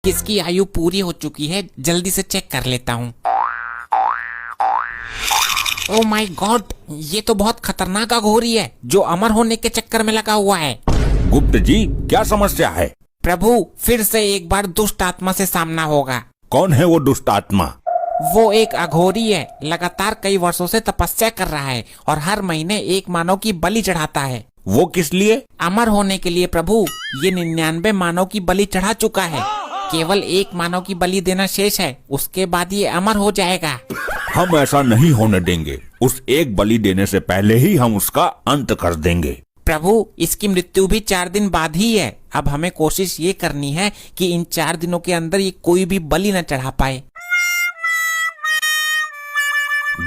किसकी आयु पूरी हो चुकी है, जल्दी से चेक कर लेता हूँ। ओह माय गॉड, ये तो बहुत खतरनाक अघोरी है जो अमर होने के चक्कर में लगा हुआ है। गुप्त जी, क्या समस्या है? प्रभु, फिर से एक बार दुष्ट आत्मा से सामना होगा। कौन है वो दुष्ट आत्मा? वो एक अघोरी है, लगातार कई वर्षों से तपस्या कर रहा है और हर महीने एक मानव की बलि चढ़ाता है। वो किस लिए? अमर होने के लिए प्रभु। ये 99 मानव की बलि चढ़ा चुका है, केवल एक मानव की बलि देना शेष है, उसके बाद ये अमर हो जाएगा। हम ऐसा नहीं होने देंगे। उस एक बलि देने से पहले ही हम उसका अंत कर देंगे। प्रभु, इसकी मृत्यु भी 4 दिन बाद ही है। अब हमें कोशिश ये करनी है कि इन 4 दिनों के अंदर ये कोई भी बलि न चढ़ा पाए।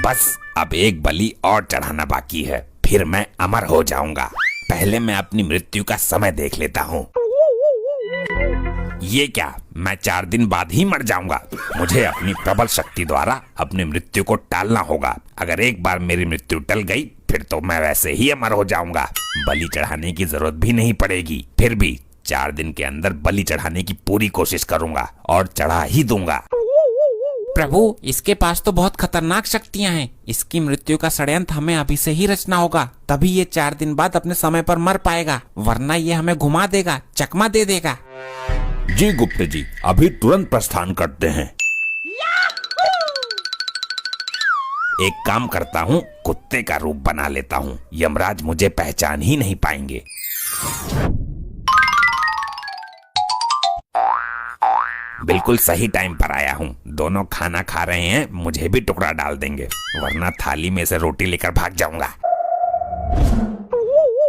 बस अब एक बलि और चढ़ाना बाकी है, फिर मैं अमर हो जाऊंगा। पहले मैं अपनी मृत्यु का समय देख लेता हूँ। ये क्या, मैं 4 दिन बाद ही मर जाऊंगा? मुझे अपनी प्रबल शक्ति द्वारा अपनी मृत्यु को टालना होगा। अगर एक बार मेरी मृत्यु टल गई फिर तो मैं वैसे ही अमर हो जाऊंगा। बलि चढ़ाने की जरूरत भी नहीं पड़ेगी। फिर भी 4 दिन के अंदर बलि चढ़ाने की पूरी कोशिश करूंगा और चढ़ा ही दूंगा। प्रभु, इसके पास तो बहुत खतरनाक शक्तियां हैं। इसकी मृत्यु का षड्यंत्र हमें अभी से ही रचना होगा, तभी ये 4 दिन बाद अपने समय पर मर पाएगा, वरना ये हमें घुमा देगा, चकमा दे देगा। जी गुप्त जी, अभी तुरंत प्रस्थान करते हैं। एक काम करता हूँ, कुत्ते का रूप बना लेता हूँ। यमराज मुझे पहचान ही नहीं पाएंगे। बिल्कुल सही टाइम पर आया हूँ। दोनों खाना खा रहे हैं, मुझे भी टुकड़ा डाल देंगे, वरना थाली में से रोटी लेकर भाग जाऊंगा।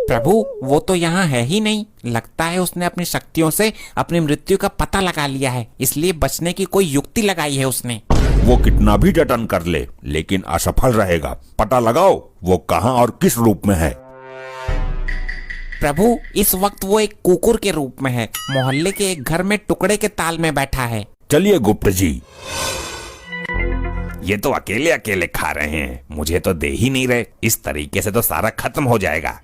प्रभु, वो तो यहाँ है ही नहीं। लगता है उसने अपनी शक्तियों से अपनी मृत्यु का पता लगा लिया है, इसलिए बचने की कोई युक्ति लगाई है उसने। वो कितना भी जतन कर ले, लेकिन असफल रहेगा। पता लगाओ वो कहाँ और किस रूप में है। प्रभु, इस वक्त वो एक कुकुर के रूप में है, मोहल्ले के एक घर में टुकड़े के ताल में बैठा है। चलिए गुप्त जी। ये तो अकेले अकेले खा रहे हैं, मुझे तो दे ही नहीं रहे। इस तरीके से तो सारा खत्म हो जाएगा।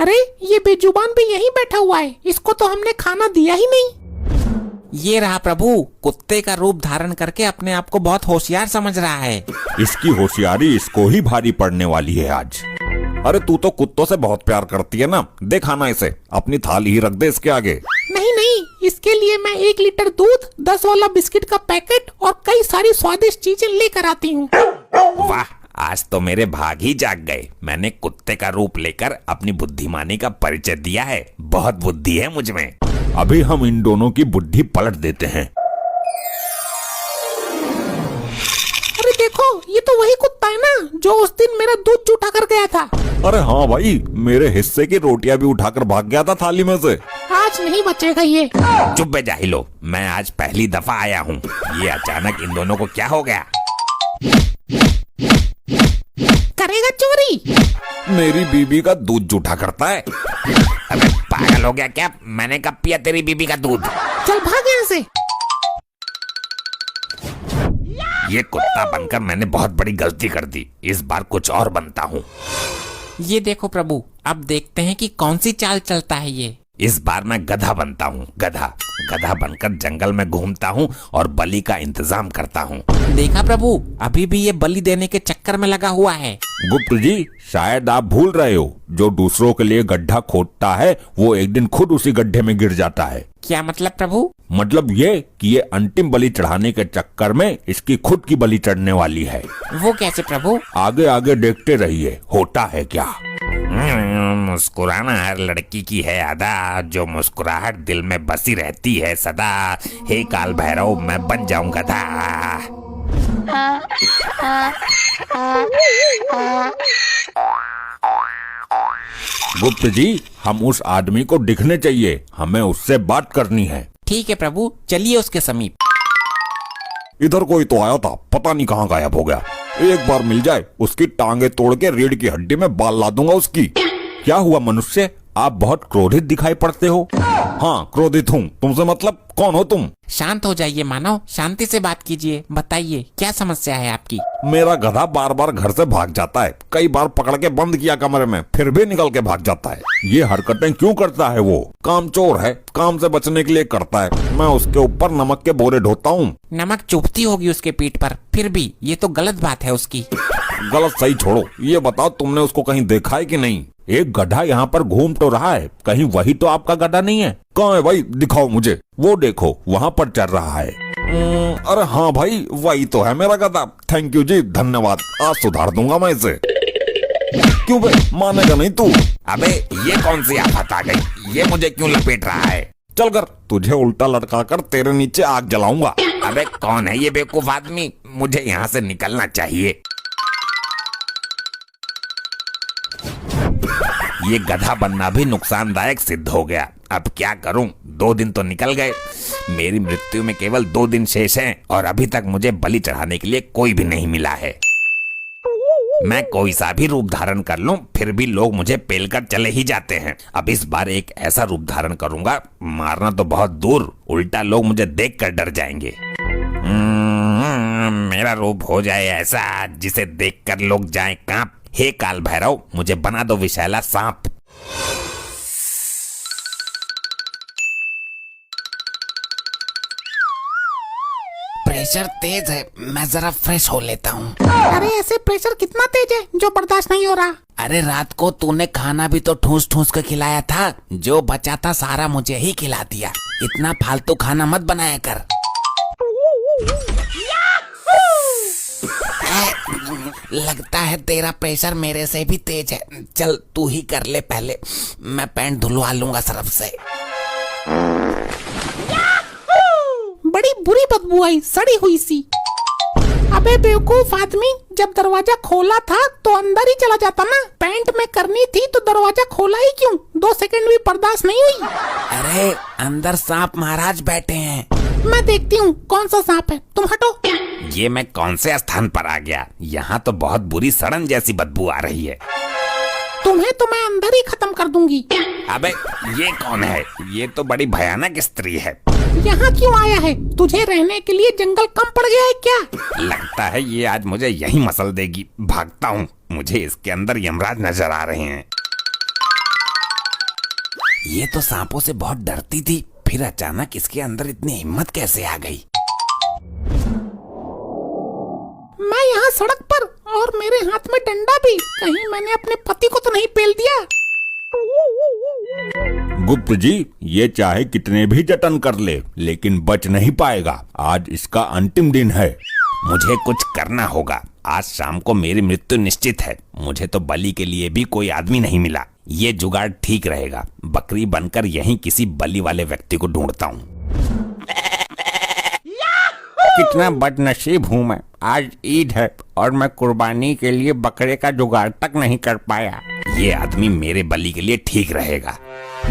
अरे, ये बेजुबान भी यहीं बैठा हुआ है, इसको तो हमने खाना दिया ही नहीं। ये रहा प्रभु, कुत्ते का रूप धारण करके अपने आप को बहुत होशियार समझ रहा है। इसकी होशियारी इसको ही भारी पड़ने वाली है आज। अरे तू तो कुत्तों से बहुत प्यार करती है ना, दे खाना इसे, अपनी थाली ही रख दे इसके आगे। नहीं नहीं, इसके लिए मैं 1 लीटर दूध, 10 वाला बिस्किट का पैकेट और कई सारी स्वादिष्ट चीजें लेकर आती हूँ। वाह, आज तो मेरे भाग ही जाग गए। मैंने कुत्ते का रूप लेकर अपनी बुद्धिमानी का परिचय दिया है। बहुत बुद्धि है मुझ में। अभी हम इन दोनों की बुद्धि पलट देते हैं। अरे देखो, ये तो वही कुत्ता है ना जो उस दिन मेरा दूध जूठा कर गया था। अरे हाँ भाई, मेरे हिस्से की रोटियां भी उठाकर भाग गया था थाली में से। आज नहीं बचेगा ये। चुप बे जाहिलो, मैं आज पहली दफा आया हूँ। ये अचानक इन दोनों को क्या हो गया? करेगा चोरी? मेरी बीबी का दूध जूठा करता है। अबे पागल हो गया क्या? मैंने कब पिया तेरी बीबी का दूध? चल भाग यहाँ से। ये कुत्ता बनकर मैंने बहुत बड़ी गलती कर दी। इस बार कुछ और बनता हूँ। ये देखो प्रभु, अब देखते हैं कि कौन सी चाल चलता है ये। इस बार मैं गधा बनता हूँ। गधा गधा बनकर जंगल में घूमता हूँ और बलि का इंतजाम करता हूँ। देखा प्रभु, अभी भी ये बलि देने के चक्कर में लगा हुआ है। गुप्त जी, शायद आप भूल रहे हो, जो दूसरों के लिए गड्ढा खोदता है वो एक दिन खुद उसी गड्ढे में गिर जाता है। क्या मतलब प्रभु? मतलब ये कि ये अंतिम बलि चढ़ाने के चक्कर में इसकी खुद की बलि चढ़ने वाली है। वो कैसे प्रभु? आगे आगे देखते रहिए, होता है क्या। मुस्कुराना हर लड़की की है अदा, जो मुस्कुराहट दिल में बसी रहती है सदा। हे काल भैरव, मैं बन जाऊं गधा। गुप्त जी, हम उस आदमी को दिखने चाहिए, हमें उससे बात करनी है। ठीक है प्रभु, चलिए उसके समीप। इधर कोई तो आया था, पता नहीं कहाँ गायब हो गया। एक बार मिल जाए, उसकी टांगे तोड़ के रीढ़ की हड्डी में बाल ला दूंगा उसकी। क्या हुआ मनुष्य, आप बहुत क्रोधित दिखाई पड़ते हो। हाँ क्रोधित हूँ। तुमसे मतलब कौन हो तुम? शांत हो जाइए मानव, शांति से बात कीजिए। बताइए क्या समस्या है आपकी? मेरा गधा बार बार घर से भाग जाता है। कई बार पकड़ के बंद किया कमरे में, फिर भी निकल के भाग जाता है। ये हरकतें क्यों करता है? वो कामचोर है, काम से बचने के लिए करता है। मैं उसके ऊपर नमक के बोरे ढोता हूँ। नमक चुभती होगी उसके पीठ पर, फिर भी ये तो गलत बात है उसकी। गलत सही छोड़ो, ये बताओ तुमने उसको कहीं देखा है कि नहीं? एक गधा यहाँ पर घूम तो रहा है, कहीं वही तो आपका गधा नहीं है? कहाँ है भाई, दिखाओ मुझे। वो देखो वहाँ पर चल रहा है। अरे हाँ भाई, वही तो है मेरा गधा। थैंक यू जी, धन्यवाद। आज सुधार दूंगा मैं इसे। क्यों बे, मानेगा नहीं तू? अबे ये कौन सी आफत आ गई? ये मुझे क्यों लपेट रहा है? चल कर, तुझे उल्टा लटका कर तेरे नीचे आग जलाऊंगा। अबे कौन है ये बेवकूफ आदमी? मुझे यहाँ से निकलना चाहिए। ये गधा बनना भी नुकसानदायक सिद्ध हो गया। अब क्या करूं? 2 दिन तो निकल गए, मेरी मृत्यु में केवल 2 दिन शेष हैं और अभी तक मुझे बलि चढ़ाने के लिए कोई भी नहीं मिला है। मैं कोई सा भी रूप धारण कर लूं, फिर भी लोग मुझे पेलकर चले ही जाते हैं। अब इस बार एक ऐसा रूप धारण करूंगा, मारना तो बहुत दूर, उल्टा लोग मुझे देखकर डर जाएंगे। मेरा रूप हो जाए ऐसा जिसे देखकर लोग जाएं कांप। हे काल भैरव, मुझे बना दो विषैला सांप। प्रेशर तेज है, मैं जरा फ्रेश हो लेता हूँ। अरे ऐसे प्रेशर कितना तेज है जो बर्दाश्त नहीं हो रहा? अरे रात को तूने खाना भी तो ठूस ठूस कर खिलाया था, जो बचा था सारा मुझे ही खिला दिया। इतना फालतू खाना मत बनाया कर। लगता है तेरा प्रेशर मेरे से भी तेज है। चल तू ही कर ले पहले, मैं पैंट धुलवा लूंगा सरफ से। बड़ी बुरी बदबू आई, सड़ी हुई सी। अबे बेवकूफ आदमी, जब दरवाजा खोला था तो अंदर ही चला जाता ना। पैंट में करनी थी तो दरवाजा खोला ही क्यों? 2 सेकंड भी बर्दाश्त नहीं हुई। अरे अंदर सांप महाराज बैठे हैं। मैं देखती हूँ कौन सा सांप है, तुम हटो। ये मैं कौन से स्थान पर आ गया? यहाँ तो बहुत बुरी सड़न जैसी बदबू आ रही है। तुम्हें तो मैं अंदर ही खत्म कर दूंगी। अबे ये कौन है? ये तो बड़ी भयानक स्त्री है। यहाँ क्यों आया है? तुझे रहने के लिए जंगल कम पड़ गया है क्या? लगता है ये आज मुझे यही मसल देगी। भागता हूँ, मुझे इसके अंदर यमराज नजर आ रहे हैं। ये तो सांपों से बहुत डरती थी, फिर अचानक इसके अंदर इतनी हिम्मत कैसे आ गई? मैं यहाँ सड़क पर और मेरे हाथ में डंडा भी। कहीं मैंने अपने पति को तो नहीं पेल दिया? गुप्त जी, ये चाहे कितने भी जतन कर ले, लेकिन बच नहीं पाएगा। आज इसका अंतिम दिन है। मुझे कुछ करना होगा। आज शाम को मेरी मृत्यु निश्चित है। मुझे तो बलि के लिए भी कोई आदमी नहीं मिला। ये जुगाड़ ठीक रहेगा। बकरी बनकर यहीं किसी बलि वाले व्यक्ति को ढूंढता हूँ। कितना बदनसीब हूँ मैं। आज ईद है और मैं कुर्बानी के लिए बकरे का जुगाड़ तक नहीं कर पाया। ये आदमी मेरे बलि के लिए ठीक रहेगा।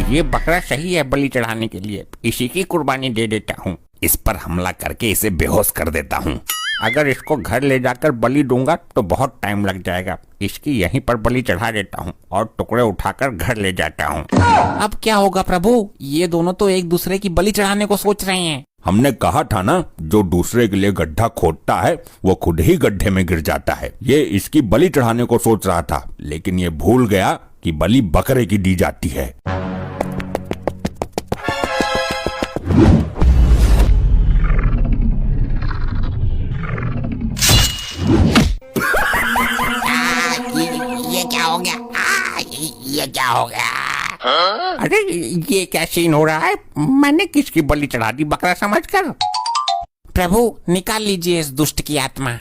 ये बकरा सही है बलि चढ़ाने के लिए, इसी की कुर्बानी दे देता हूँ। इस पर हमला करके इसे बेहोश कर देता हूँ। अगर इसको घर ले जाकर बलि दूंगा तो बहुत टाइम लग जाएगा। इसकी यहीं पर बलि चढ़ा देता हूँ और टुकड़े उठाकर घर ले जाता हूँ। अब क्या होगा प्रभु? ये दोनों तो एक दूसरे की बलि चढ़ाने को सोच रहे हैं। हमने कहा था ना, जो दूसरे के लिए गड्ढा खोदता है वो खुद ही गड्ढे में गिर जाता है। ये इसकी बलि चढ़ाने को सोच रहा था, लेकिन ये भूल गया कि बलि बकरे की दी जाती है। ये क्या हो गया? ये क्या हो गया? अरे ये क्या सीन हो रहा है? मैंने किसकी बलि चढ़ा दी बकरा समझकर? प्रभु निकाल लीजिए इस दुष्ट की आत्मा।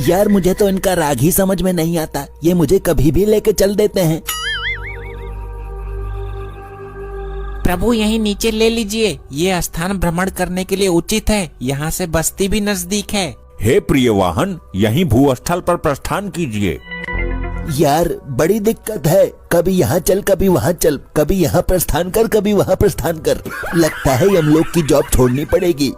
यार मुझे तो इनका राग ही समझ में नहीं आता। ये मुझे कभी भी लेके चल देते हैं। प्रभु यहीं नीचे ले लीजिए, ये स्थान भ्रमण करने के लिए उचित है। यहाँ से बस्ती भी नजदीक है। हे प्रिय वाहन, यहीं भूस्थल पर प्रस्थान कीजिए। यार बड़ी दिक्कत है, कभी यहाँ चल कभी वहाँ चल, कभी यहाँ प्रस्थान कर कभी वहाँ प्रस्थान कर। लगता है यमलोक की जॉब छोड़नी पड़ेगी।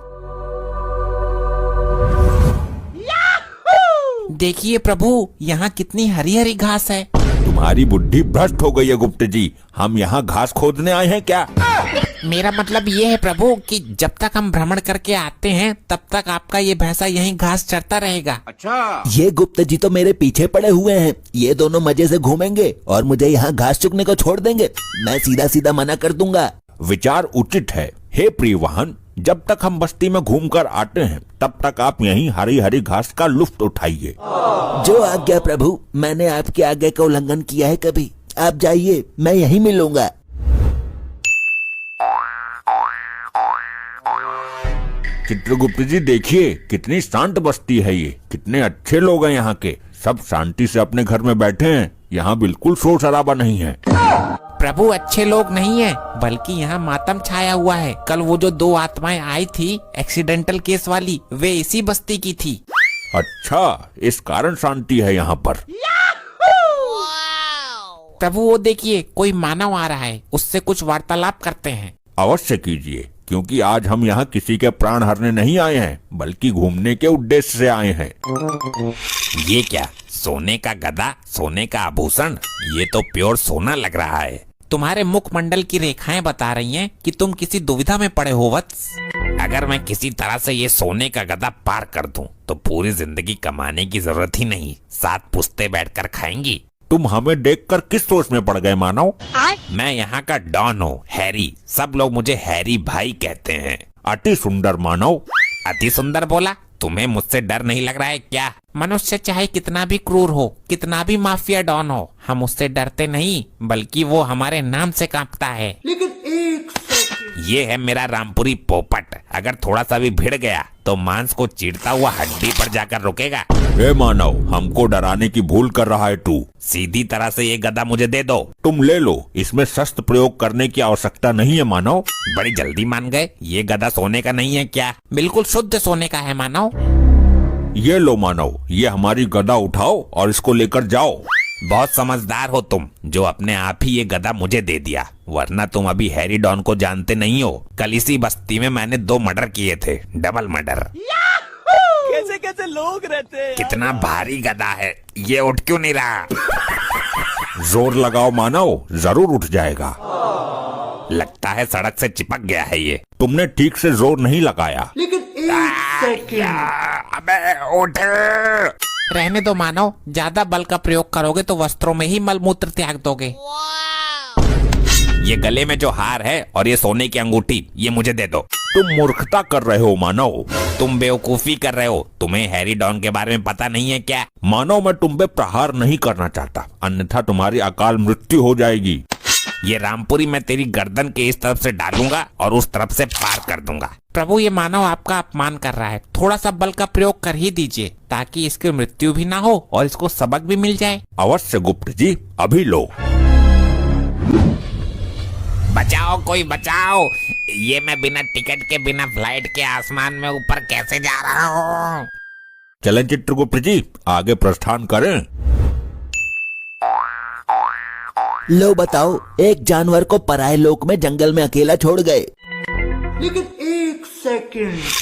देखिए प्रभु, यहाँ कितनी हरी हरी घास है। तुम्हारी बुद्धि भ्रष्ट हो गई है गुप्त जी। हम यहाँ घास खोदने आए हैं क्या? मेरा मतलब ये है प्रभु कि जब तक हम भ्रमण करके आते हैं तब तक आपका ये भैंसा यहीं घास चरता रहेगा। ये गुप्त जी तो मेरे पीछे पड़े हुए हैं। ये दोनों मजे से घूमेंगे और मुझे यहाँ घास चुगने को छोड़ देंगे। मैं सीधा सीधा मना कर दूंगा। विचार उचित है हे प्रियवाहन। जब तक हम बस्ती में घूमकर आते हैं तब तक आप यहीं हरी हरी घास का लुत्फ उठाइए। जो आज्ञा प्रभु। मैंने आपकी आज्ञा का उल्लंघन किया है कभी? आप जाइए, मैं यहीं मिलूंगा। चित्रगुप्त जी देखिए, कितनी शांत बस्ती है ये। कितने अच्छे लोग हैं यहाँ के। सब शांति से अपने घर में बैठे हैं। यहाँ बिल्कुल शोर शराबा नहीं है। प्रभु अच्छे लोग नहीं है, बल्कि यहाँ मातम छाया हुआ है। कल वो जो 2 आत्माएं आई थी एक्सीडेंटल केस वाली, वे इसी बस्ती की थी। अच्छा, इस कारण शांति है यहाँ पर। प्रभु वो देखिए, कोई मानव आ रहा है, उससे कुछ वार्तालाप करते हैं। अवश्य कीजिए, क्योंकि आज हम यहाँ किसी के प्राण हरने नहीं आए हैं, बल्कि घूमने के उद्देश्य से आए हैं। ये क्या, सोने का गदा, सोने का आभूषण? ये तो प्योर सोना लग रहा है। तुम्हारे मुखमंडल की रेखाएं बता रही हैं कि तुम किसी दुविधा में पड़े हो वत्स। अगर मैं किसी तरह से ये सोने का गदा पार कर दूं, तो पूरी जिंदगी कमाने की जरूरत ही नहीं, 7 पुश्ते बैठकर खाएंगी। तुम हमें देखकर किस सोच में पड़ गए मानव? मैं यहाँ का डॉन हूँ, हैरी। सब लोग मुझे हैरी भाई कहते हैं। अति सुंदर मानव। अति सुंदर बोला? तुम्हें मुझसे डर नहीं लग रहा है क्या? मनुष्य चाहे कितना भी क्रूर हो, कितना भी माफिया डॉन हो, हम उससे डरते नहीं, बल्कि वो हमारे नाम से कांपता है। ये है मेरा रामपुरी पोपट। अगर थोड़ा सा भी भिड़ गया तो मांस को चीरता हुआ हड्डी पर जाकर रुकेगा। हे मानव, हमको डराने की भूल कर रहा है तू। सीधी तरह से ये गदा मुझे दे दो। तुम ले लो, इसमें शस्त्र प्रयोग करने की आवश्यकता नहीं है मानव। बड़ी जल्दी मान गए। ये गदा सोने का नहीं है क्या? बिल्कुल शुद्ध सोने का है मानव। ये लो मानव, ये हमारी गदा उठाओ और इसको लेकर जाओ। बहुत समझदार हो तुम, जो अपने आप ही ये गदा मुझे दे दिया, वरना तुम अभी हैरी डॉन को जानते नहीं हो। कल इसी बस्ती में मैंने 2 मर्डर किए थे, डबल मर्डर। कैसे कैसे लोग रहते हैं। कितना भारी गदा है, ये उठ क्यों नहीं रहा? जोर लगाओ मानव, जरूर उठ जाएगा। लगता है सड़क से चिपक गया है ये। तुमने ठीक से जोर नहीं लगाया। अबे उठ। रहने दो मानव, ज्यादा बल का प्रयोग करोगे तो वस्त्रों में ही मलमूत्र त्याग दोगे। ये गले में जो हार है और ये सोने की अंगूठी, ये मुझे दे दो। तुम मूर्खता कर रहे हो मानव। तुम बेवकूफी कर रहे हो। तुम्हें हैरी डॉन के बारे में पता नहीं है क्या? मानव, मैं तुम पे प्रहार नहीं करना चाहता, अन्यथा तुम्हारी अकाल मृत्यु हो जाएगी। ये रामपुरी मैं तेरी गर्दन के इस तरफ से डालूंगा और उस तरफ से पार कर दूंगा। प्रभु ये मानव आपका अपमान कर रहा है, थोड़ा सा बल का प्रयोग कर ही दीजिए, ताकि इसकी मृत्यु भी ना हो और इसको सबक भी मिल जाए। अवश्य गुप्त जी, अभी लो। बचाओ, कोई बचाओ। ये मैं बिना टिकट के, बिना फ्लाइट के आसमान में ऊपर कैसे जा रहा हूँ? चलें चित्रगुप्त जी, आगे प्रस्थान करें। लो बताओ, एक जानवर को पराये लोक में जंगल में अकेला छोड़ गए।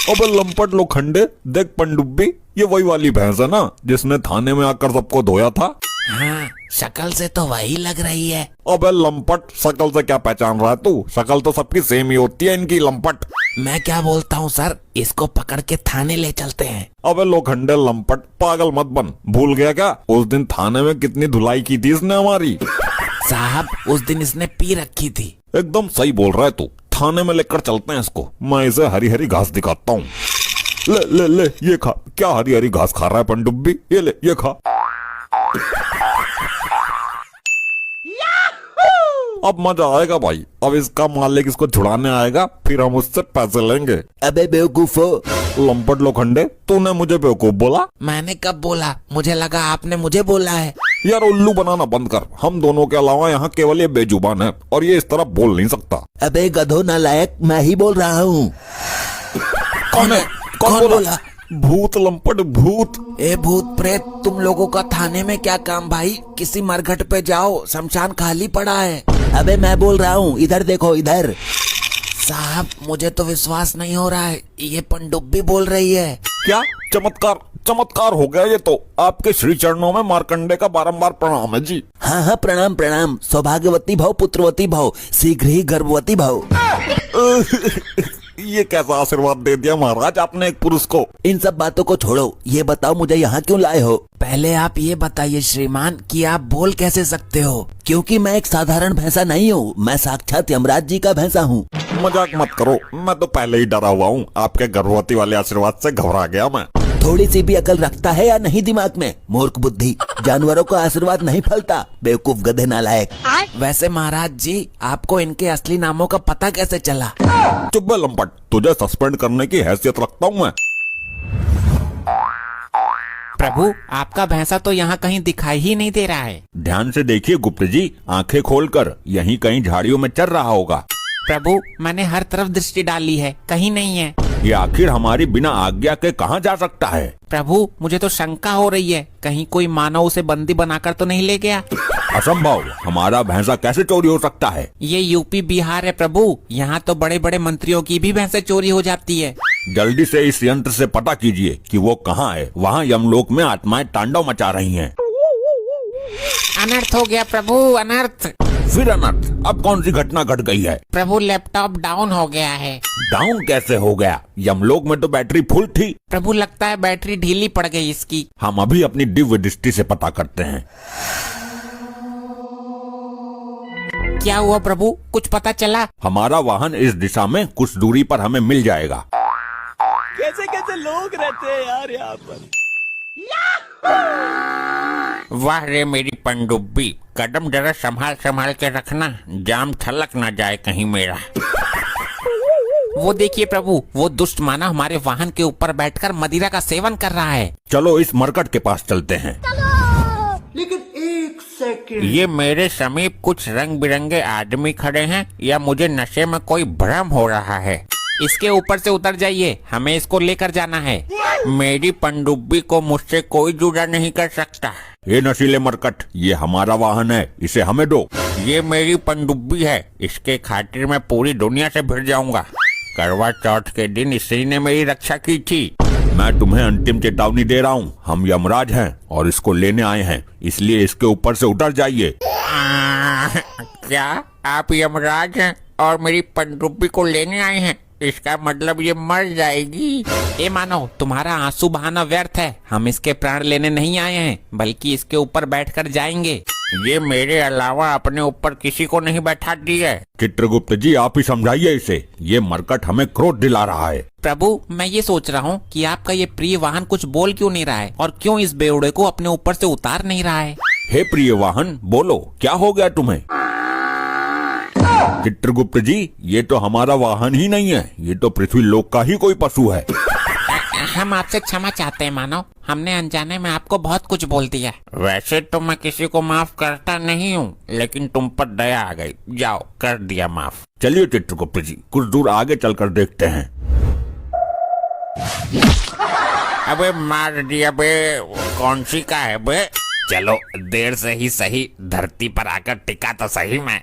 अबे लंपट लोखंडे, देख पनडुब्बी, ये वही वाली भैंस है ना जिसने थाने में आकर सबको धोया था? हाँ, शक्ल से तो वही लग रही है। अबे लंपट, शक्ल से क्या पहचान रहा है तू? शक्ल तो सबकी सेम ही होती है इनकी, लंपट। मैं क्या बोलता हूँ सर, इसको पकड़ के थाने ले चलते हैं। अबे लोखंडे लंपट, पागल मत बन। भूल गया क्या उस दिन थाने में कितनी धुलाई की थी इसने हमारी? साहब, उस दिन इसने पी रखी थी। एकदम सही बोल रहा है तू। थाने में लेकर चलते हैं इसको, मैं इसे हरी हरी घास दिखाता हूँ। ले ले ले, ये खा। क्या हरी हरी घास खा रहा है पनडुब्बी? ये ले, ये खा। अब मजा आएगा भाई। अब इसका मालिक इसको छुड़ाने आएगा, फिर हम उससे पैसे लेंगे। अबे बेवकूफो। लंपट लोखंडे, तूने मुझे बेवकूफ बोला? मैंने कब बोला? मुझे लगा आपने मुझे बोला है। यार उल्लू बनाना बंद कर। हम दोनों के अलावा यहाँ केवल ये बेजुबान है और ये इस तरह बोल नहीं सकता। अबे गधो नालायक, मैं ही बोल रहा हूँ। कौन है? कौन बोला? भूत लंपट, भूत। ए भूत प्रेत, तुम लोगों का थाने में क्या काम भाई? किसी मरघट पे जाओ, शमशान खाली पड़ा है। अबे मैं बोल रहा हूँ, इधर देखो इधर। साहब, मुझे तो विश्वास नहीं हो रहा है, ये पनडुब्बी बोल रही है। क्या चमत्कार? चमत्कार हो गया ये तो। आपके श्री चरणों में मार्कंडे का बारंबार प्रणाम है जी। हाँ हाँ, प्रणाम प्रणाम। सौभाग्यवती भव, पुत्रवती भव, शीघ्र ही गर्भवती भव। ये कैसा आशीर्वाद दे दिया महाराज आपने एक पुरुष को। इन सब बातों को छोड़ो, ये बताओ मुझे यहाँ क्यों लाए हो? पहले आप ये बताइए श्रीमान कि आप बोल कैसे सकते हो? क्योंकि मैं एक साधारण भैंसा नहीं हूँ, मैं साक्षात यमराज जी का भैंसा हूँ। मजाक मत करो, मैं तो पहले ही डरा हुआ हूँ। आपके गर्भवती वाले आशीर्वाद से घबरा गया मैं। थोड़ी सी भी अकल रखता है या नहीं दिमाग में? मूर्ख बुद्धि, जानवरों का आशीर्वाद नहीं फलता। बेवकूफ गधे नालायक। वैसे महाराज जी, आपको इनके असली नामों का पता कैसे चला? चुप बे लंपट, तुझे सस्पेंड करने की हैसियत रखता हूँ मैं। प्रभु, आपका भैंसा तो यहाँ कहीं दिखाई ही नहीं दे रहा है। ध्यान से देखिए गुप्त जी, आंखें खोलकर, यहीं कहीं झाड़ियों में चल रहा होगा। प्रभु, मैंने हर तरफ दृष्टि डाली है, कहीं नहीं है। ये आखिर हमारी बिना आज्ञा के कहाँ जा सकता है? प्रभु, मुझे तो शंका हो रही है, कहीं कोई मानव उसे बंदी बनाकर तो नहीं ले गया। असंभव, हमारा भैंसा कैसे चोरी हो सकता है? ये यूपी बिहार है प्रभु, यहाँ तो बड़े बड़े मंत्रियों की भी भैंसें चोरी हो जाती है। जल्दी से इस यंत्र से पता कीजिए कि वो कहाँ है। वहाँ यमलोक में आत्माएं तांडव मचा रही हैं। अनर्थ हो गया प्रभु, अनर्थ। फिर अनर्थ? अब कौन सी घटना घट गई है? प्रभु, लैपटॉप डाउन हो गया है। डाउन कैसे हो गया? यमलोक में तो बैटरी फुल थी। प्रभु, लगता है बैटरी ढीली पड़ गई इसकी। हम अभी अपनी दिव्य दृष्टि से पता करते हैं। क्या हुआ प्रभु, कुछ पता चला? हमारा वाहन इस दिशा में कुछ दूरी पर हमें मिल जाएगा। कैसे कैसे लोग रहते हैं यार यहाँ पर। वाह रे मेरी पनडुब्बी, कदम जरा संभाल संभाल के रखना, जाम छलक ना जाए कहीं मेरा। वो देखिए प्रभु, वो दुष्ट मानव हमारे वाहन के ऊपर बैठकर मदिरा का सेवन कर रहा है। चलो इस मरकट के पास चलते हैं। ये मेरे समीप कुछ रंग बिरंगे आदमी खड़े हैं या मुझे नशे में कोई भ्रम हो रहा है? इसके ऊपर से उतर जाइए, हमें इसको लेकर जाना है। मेरी पनडुब्बी को मुझसे कोई जुड़ा नहीं कर सकता। ये नशीले मरकट, ये हमारा वाहन है, इसे हमें दो। ये मेरी पनडुब्बी है, इसके खातिर मैं पूरी दुनिया से भिड़ जाऊंगा। करवा चौथ के दिन इसी ने मेरी रक्षा की थी। मैं तुम्हें अंतिम चेतावनी दे रहा हूँ, हम यमराज हैं और इसको लेने आए हैं, इसलिए इसके ऊपर से उतर जाइए। क्या आप यमराज हैं और मेरी पनडुब्बी को लेने आए हैं? इसका मतलब ये मर जाएगी। ए मानो, तुम्हारा आंसू बहाना व्यर्थ है। हम इसके प्राण लेने नहीं आए हैं, बल्कि इसके ऊपर बैठकर जाएंगे। ये मेरे अलावा अपने ऊपर किसी को नहीं बैठाती है। चित्रगुप्त जी, आप ही समझाइए इसे, ये मरकट हमें क्रोध दिला रहा है। प्रभु, मैं ये सोच रहा हूँ कि आपका ये प्रिय वाहन कुछ बोल क्यों नहीं रहा है और क्यों इस बेवड़े को अपने ऊपर से उतार नहीं रहा है। हे प्रिय वाहन, बोलो क्या हो गया तुम्हें? चित्रगुप्त जी, ये तो हमारा वाहन ही नहीं है, ये तो पृथ्वी लोक का ही कोई पशु है। हम आपसे क्षमा चाहते हैं मानव, हमने अनजाने में आपको बहुत कुछ बोल दिया। वैसे तो मैं किसी को माफ करता नहीं हूँ, लेकिन तुम पर दया आ गई। जाओ, कर दिया माफ। चलिए चित्रगुप्त जी, कुछ दूर आगे चलकर देखते हैं। अबे मार दिया बे, कौन सी का है बे? चलो देर से ही सही, धरती पर आकर टिका तो सही मैं।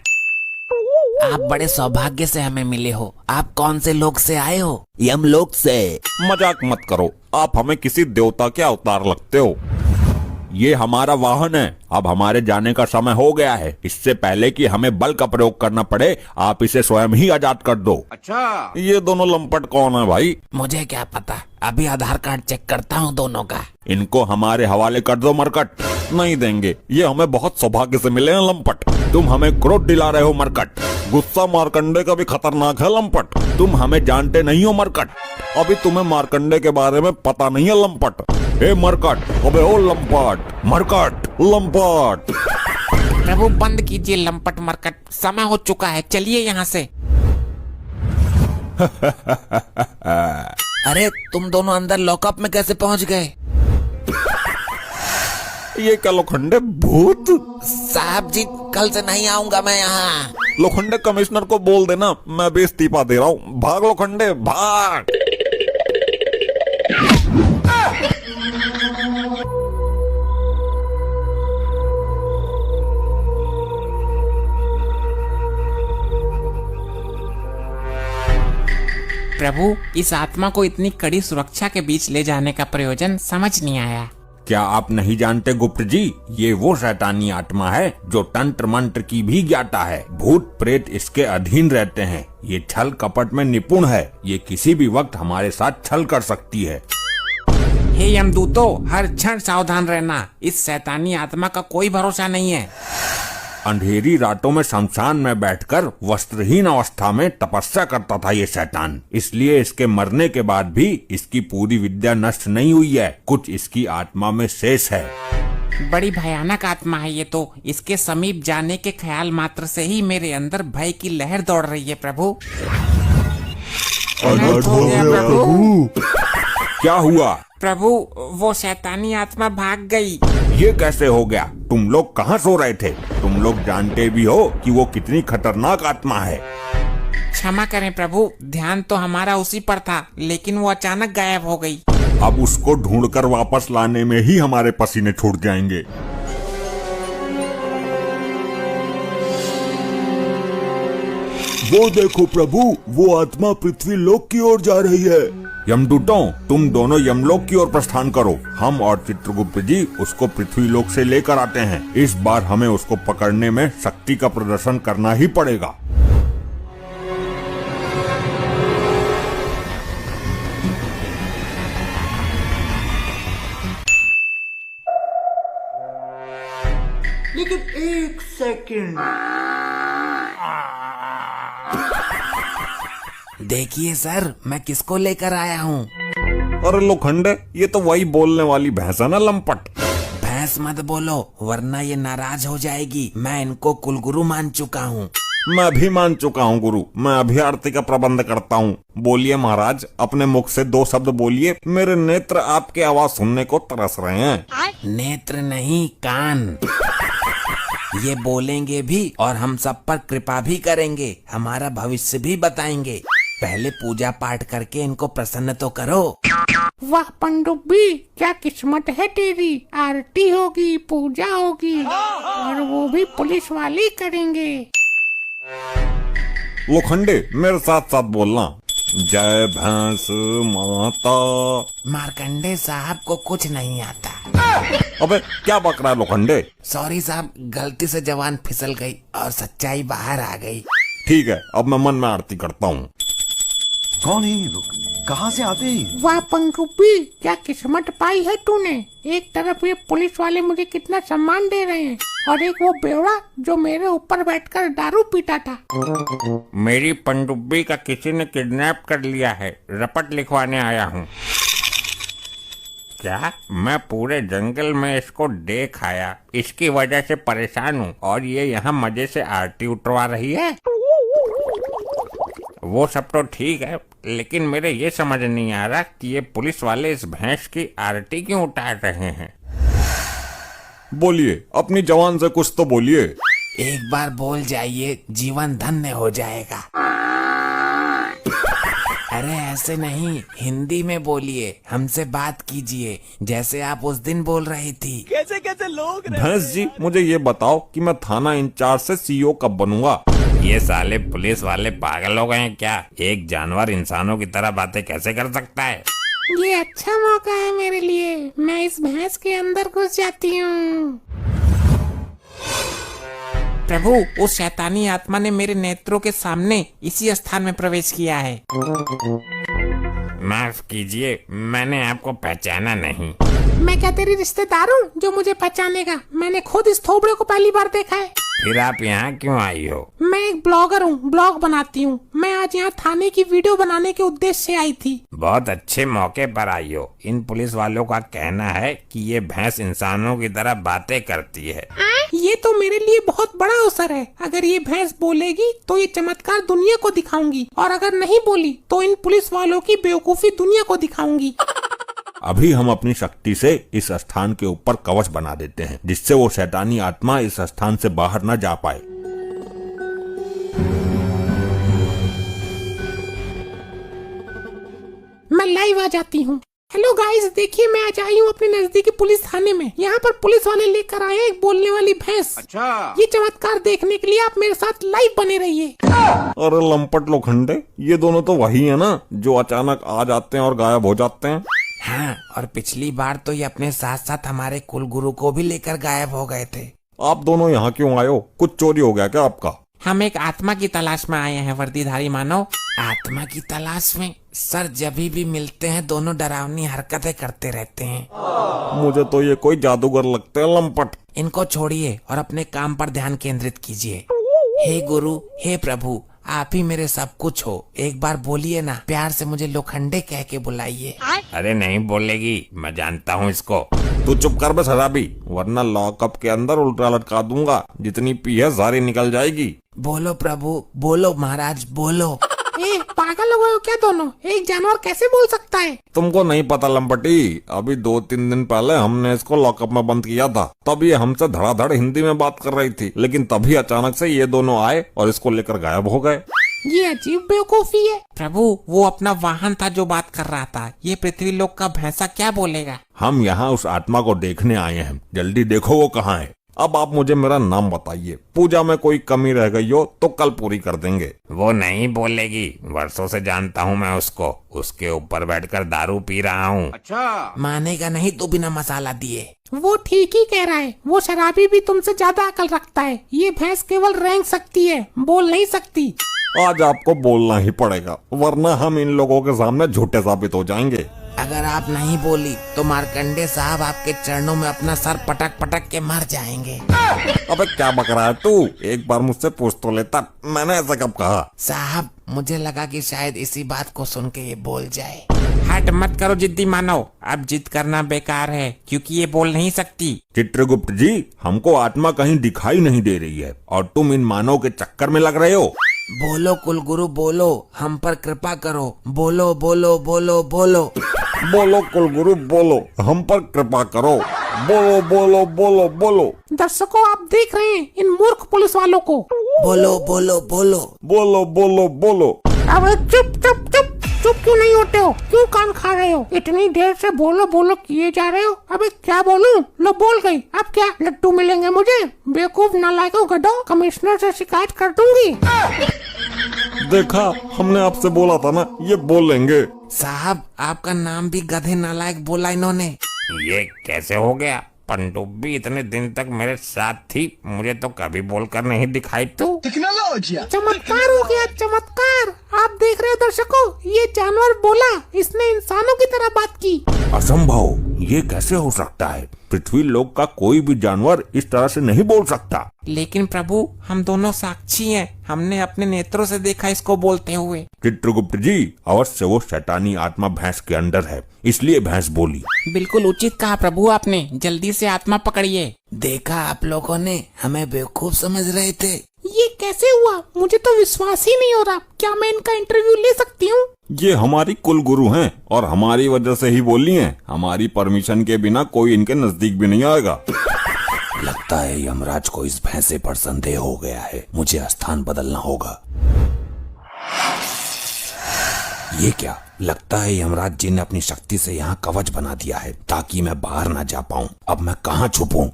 आप बड़े सौभाग्य से हमें मिले हो। आप कौन से लोग से आए हो? यमलोक से। मजाक मत करो, आप हमें किसी देवता के अवतार लगते हो। ये हमारा वाहन है, अब हमारे जाने का समय हो गया है। इससे पहले कि हमें बल का प्रयोग करना पड़े, आप इसे स्वयं ही आजाद कर दो। अच्छा, ये दोनों लंपट कौन है भाई? मुझे क्या पता, अभी आधार कार्ड चेक करता हूँ दोनों का। इनको हमारे हवाले कर दो मरकट। नहीं देंगे, ये हमें बहुत सौभाग्य से मिले हैं लंपट। तुम हमें क्रोध दिला रहे हो मरकट। गुस्सा मार्कंडे का भी खतरनाक है लंपट। तुम हमें जानते नहीं हो मरकट, अभी तुम्हें मार्कंडे के बारे में पता नहीं है लंपट। हे मरकट, अबे ओ लंपट, मरकट, लंपट। प्रभु, बंद कीजिए लंपट मरकट, समय हो चुका है, चलिए यहाँ से। अरे तुम दोनों अंदर लॉकअप में कैसे पहुँच गए? ये क्या लोखंडे भूत? साहब जी, कल से नहीं आऊंगा मैं यहाँ। लोखंडे कमिश्नर को बोल देना मैं भी इस्तीफा दे रहा हूँ। भाग लोखंडे, भाग। प्रभु, इस आत्मा को इतनी कड़ी सुरक्षा के बीच ले जाने का प्रयोजन समझ नहीं आया। क्या आप नहीं जानते गुप्त जी, ये वो शैतानी आत्मा है जो तंत्र मंत्र की भी ज्ञाता है। भूत प्रेत इसके अधीन रहते हैं। ये छल कपट में निपुण है। ये किसी भी वक्त हमारे साथ छल कर सकती है। हे यमदूतों, हर क्षण सावधान रहना। इस शैतानी आत्मा का कोई भरोसा नहीं है। अंधेरी रातों में शमशान में बैठकर वस्त्रहीन अवस्था में तपस्या करता था ये शैतान। इसलिए इसके मरने के बाद भी इसकी पूरी विद्या नष्ट नहीं हुई है। कुछ इसकी आत्मा में शेष है। बड़ी भयानक आत्मा है ये तो। इसके समीप जाने के ख्याल मात्र से ही मेरे अंदर भय की लहर दौड़ रही है प्रभु। अनर्थ हो गया प्रभु। क्या हुआ? प्रभु, वो शैतानी आत्मा भाग गई। ये कैसे हो गया? तुम लोग कहाँ सो रहे थे? तुम लोग जानते भी हो कि वो कितनी खतरनाक आत्मा है। क्षमा करें प्रभु, ध्यान तो हमारा उसी पर था, लेकिन वो अचानक गायब हो गई। अब उसको ढूंढकर वापस लाने में ही हमारे पसीने छूट जाएंगे। वो देखो प्रभु, वो आत्मा पृथ्वी लोक की ओर जा रही है। यमदूतों, तुम दोनों यमलोक की ओर प्रस्थान करो। हम और चित्रगुप्त जी उसको पृथ्वी लोक से लेकर आते हैं। इस बार हमें उसको पकड़ने में शक्ति का प्रदर्शन करना ही पड़ेगा। लेकिन एक सेकंड, देखिए सर, मैं किसको लेकर आया हूँ। अरे लोखंडे, ये तो वही बोलने वाली भैंस है ना, लंपट। भैंस मत बोलो, वरना ये नाराज हो जाएगी। मैं इनको कुलगुरु मान चुका हूँ। मैं भी मान चुका हूँ गुरु। मैं अभी आरती का प्रबंध करता हूँ। बोलिए महाराज, अपने मुख से 2 शब्द बोलिए। मेरे नेत्र आपकी आवाज सुनने को तरस रहे हैं। नेत्र नहीं, कान। ये बोलेंगे भी और हम सब पर कृपा भी करेंगे। हमारा भविष्य भी बताएंगे। पहले पूजा पाठ करके इनको प्रसन्न तो करो। वाह पनडुब्बी, क्या किस्मत है तेरी। आरती होगी, पूजा होगी, और वो भी पुलिस वाले करेंगे। लोखंडे, मेरे साथ साथ बोलना। जय भैंस माता। मार्कंडे साहब को कुछ नहीं आता। अबे क्या बक रहा है लोखंडे? सॉरी साहब, गलती से जवान फिसल गई और सच्चाई बाहर आ गई। ठीक है, अब मैं मन में आरती करता हूँ। कौन है ये लोग? कहाँ से आते हैं? वाह पनडुब्बी, क्या किस्मत पाई है तूने। एक तरफ ये पुलिस वाले मुझे कितना सम्मान दे रहे हैं, और एक वो बेवड़ा जो मेरे ऊपर बैठकर दारू पीता था। मेरी पनडुब्बी का किसी ने किडनैप कर लिया है। रपट लिखवाने आया हूँ। क्या मैं पूरे जंगल में इसको देख आया, इसकी वजह से परेशान हूँ, और ये यहाँ मजे से आरती उतरवा रही है। वो सब तो ठीक है, लेकिन मेरे ये समझ नहीं आ रहा कि ये पुलिस वाले इस भैंस की आरती क्यों उतार रहे हैं। बोलिए, अपनी जवान से कुछ तो बोलिए। एक बार बोल जाइए, जीवन धन्य हो जाएगा। अरे ऐसे नहीं, हिंदी में बोलिए, हमसे बात कीजिए जैसे आप उस दिन बोल रही थी। कैसे कैसे लोग रहते भैंस जी, मुझे ये बताओ कि मैं थाना इंचार्ज से सीईओ कब बनूंगा? ये साले पुलिस वाले पागल हो गए हैं क्या? एक जानवर इंसानों की तरह बातें कैसे कर सकता है? ये अच्छा मौका है मेरे लिए। मैं इस भैंस के अंदर घुस जाती हूँ। प्रभु, उस शैतानी आत्मा ने मेरे नेत्रों के सामने इसी स्थान में प्रवेश किया है। माफ कीजिए, मैंने आपको पहचाना नहीं। मैं क्या तेरी रिश्तेदार हूँ जो मुझे पहचानेगा? मैंने खुद इस थोबड़े को पहली बार देखा है। फिर आप यहाँ क्यों आई हो? मैं एक ब्लॉगर हूँ, ब्लॉग बनाती हूँ। मैं आज यहाँ थाने की वीडियो बनाने के उद्देश्य से आई थी। बहुत अच्छे मौके पर आई हो। इन पुलिस वालों का कहना है कि ये भैंस इंसानों की तरह बातें करती है। ये तो मेरे लिए बहुत बड़ा अवसर है। अगर ये भैंस बोलेगी तो ये चमत्कार दुनिया को दिखाऊंगी, और अगर नहीं बोली तो इन पुलिस वालों की बेवकूफी दुनिया को दिखाऊंगी। अभी हम अपनी शक्ति से इस स्थान के ऊपर कवच बना देते हैं, जिससे वो शैतानी आत्मा इस स्थान से बाहर न जा पाए। मैं लाइव आ जाती हूँ। हेलो गाइस, देखिए मैं आज आई हूँ अपने नजदीकी पुलिस थाने में। यहाँ पर पुलिस वाले लेकर आए एक बोलने वाली भैंस। अच्छा। ये चमत्कार देखने के लिए आप मेरे साथ लाइव बने रहिए। अरे लंपट लोखंडे, ये दोनों तो वही है ना जो अचानक आ जाते हैं और गायब हो जाते हैं। हाँ, और पिछली बार तो ये अपने साथ साथ हमारे कुल गुरु को भी लेकर गायब हो गए थे। आप दोनों यहाँ क्यों आए हो? कुछ चोरी हो गया क्या आपका? हम एक आत्मा की तलाश में आए हैं वर्दीधारी मानव। आत्मा की तलाश में? सर, जब भी मिलते हैं दोनों डरावनी हरकतें करते रहते हैं। मुझे तो ये कोई जादूगर लगते हैं लंपट। इनको छोड़िए और अपने काम पर ध्यान केंद्रित कीजिए। हे गुरु, हे प्रभु, आप ही मेरे सब कुछ हो। एक बार बोलिए ना, प्यार से मुझे लोखंडे कह के बुलाइए। अरे नहीं बोलेगी, मैं जानता हूँ इसको। तू चुप कर बे शराबी, वरना लॉकअप के अंदर उल्टा लटका दूंगा। जितनी पी है सारी निकल जाएगी। बोलो प्रभु, बोलो महाराज, बोलो। ए, पागल हो गए हो क्या दोनों? एक जानवर कैसे बोल सकता है? तुमको नहीं पता लंपटी, अभी 2-3 दिन पहले हमने इसको लॉकअप में बंद किया था। तब ये हमसे धड़ाधड़ हिंदी में बात कर रही थी, लेकिन तभी अचानक से ये दोनों आए और इसको लेकर गायब हो गए। ये अजीब बेवकूफी है। प्रभु, वो अपना वाहन था जो बात कर रहा था। ये पृथ्वी लोक का भैंसा क्या बोलेगा? हम यहाँ उस आत्मा को देखने आए हैं, जल्दी देखो वो कहाँ है। अब आप मुझे मेरा नाम बताइए, पूजा में कोई कमी रह गई हो तो कल पूरी कर देंगे। वो नहीं बोलेगी, वर्षों से जानता हूँ मैं उसको। उसके ऊपर बैठकर दारू पी रहा हूँ। अच्छा। मानेगा नहीं तो बिना मसाला दिए। वो ठीक ही कह रहा है, वो शराबी भी तुमसे ज्यादा अकल रखता है। ये भैंस केवल रेंग सकती है, बोल नहीं सकती। आज आपको बोलना ही पड़ेगा, वरना हम इन लोगों के सामने झूठे साबित हो जाएंगे। अगर आप नहीं बोली तो मार्कंडे साहब आपके चरणों में अपना सर पटक पटक के मर जाएंगे। अबे क्या बक रहा है तू? एक बार मुझसे पूछ तो लेता, मैंने ऐसा कब कहा? साहब, मुझे लगा कि शायद इसी बात को सुन के ये बोल जाए। हट मत करो जिद्दी मानव, अब जिद करना बेकार है क्योंकि ये बोल नहीं सकती। चित्रगुप्त जी, हमको आत्मा कहीं दिखाई नहीं दे रही है और तुम इन मानव के चक्कर में लग रहे हो। बोलो कुलगुरु, बोलो, हम पर कृपा करो। बोलो बोलो बोलो बोलो। बोलो कुलगुरु, बोलो, हम पर कृपा करो। बोलो बोलो बोलो बोलो। दर्शकों, आप देख रहे हैं इन मूर्ख पुलिस वालों को। बोलो बोलो बोलो। बोलो बोलो बोलो। अबे चुप चुप चुप, चुप क्यों नहीं होते हो? क्यों कान खा रहे हो? इतनी देर से बोलो बोलो किए जा रहे हो। अबे क्या बोलूं? लो बोल गई। अब क्या लड्डू मिलेंगे मुझे? बेवकूफ नालायकों, गधों, कमिश्नर से शिकायत कर दूंगी। देखा, हमने आपसे बोला था ना, ये बोलेंगे। साहब, आपका नाम भी गधे नालायक बोला इन्होंने। ये कैसे हो गया? पनडुब्बी इतने दिन तक मेरे साथ थी, मुझे तो कभी बोलकर नहीं दिखाई। तो चमत्कार हो गया, चमत्कार। आप देख रहे हो दर्शकों, ये जानवर बोला, इसने इंसानों की तरह बात की। असंभव, ये कैसे हो सकता है? पृथ्वी लोक का कोई भी जानवर इस तरह से नहीं बोल सकता। लेकिन प्रभु, हम दोनों साक्षी हैं, हमने अपने नेत्रों से देखा इसको बोलते हुए। चित्रगुप्त जी, अवश्य वो शैतानी आत्मा भैंस के अंदर है, इसलिए भैंस बोली। बिल्कुल उचित कहा प्रभु आपने, जल्दी से आत्मा पकड़िए। देखा, आप लोगों ने हमें बेवकूफ समझ रहे थे। ये कैसे हुआ? मुझे तो विश्वास ही नहीं हो रहा। क्या मैं इनका इंटरव्यू ले सकती हूँ? ये हमारी कुल गुरु हैं और हमारी वजह से ही बोली हैं। हमारी परमिशन के बिना कोई इनके नजदीक भी नहीं आएगा। लगता है यमराज को इस भैंसे पर संदेह हो गया है, मुझे स्थान बदलना होगा। ये क्या? लगता है यमराज जी ने अपनी शक्ति से यहाँ कवच बना दिया है ताकि मैं बाहर ना जा पाऊँ। अब मैं कहाँ छुपूं?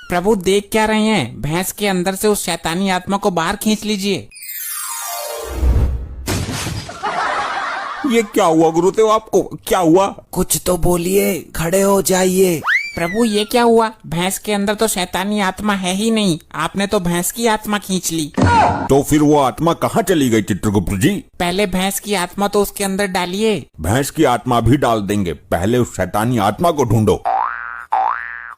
प्रभु देख क्या रहे हैं? भैंस के अंदर से उस शैतानी आत्मा को बाहर खींच लीजिए। ये क्या हुआ गुरुदेव? आपको क्या हुआ? कुछ तो बोलिए, खड़े हो जाइए। प्रभु ये क्या हुआ? भैंस के अंदर तो शैतानी आत्मा है ही नहीं, आपने तो भैंस की आत्मा खींच ली। तो फिर वो आत्मा कहाँ चली गई चित्रगुप्त जी? पहले भैंस की आत्मा तो उसके अंदर डालिए। भैंस की आत्मा भी डाल देंगे, पहले उस शैतानी आत्मा को ढूंढो।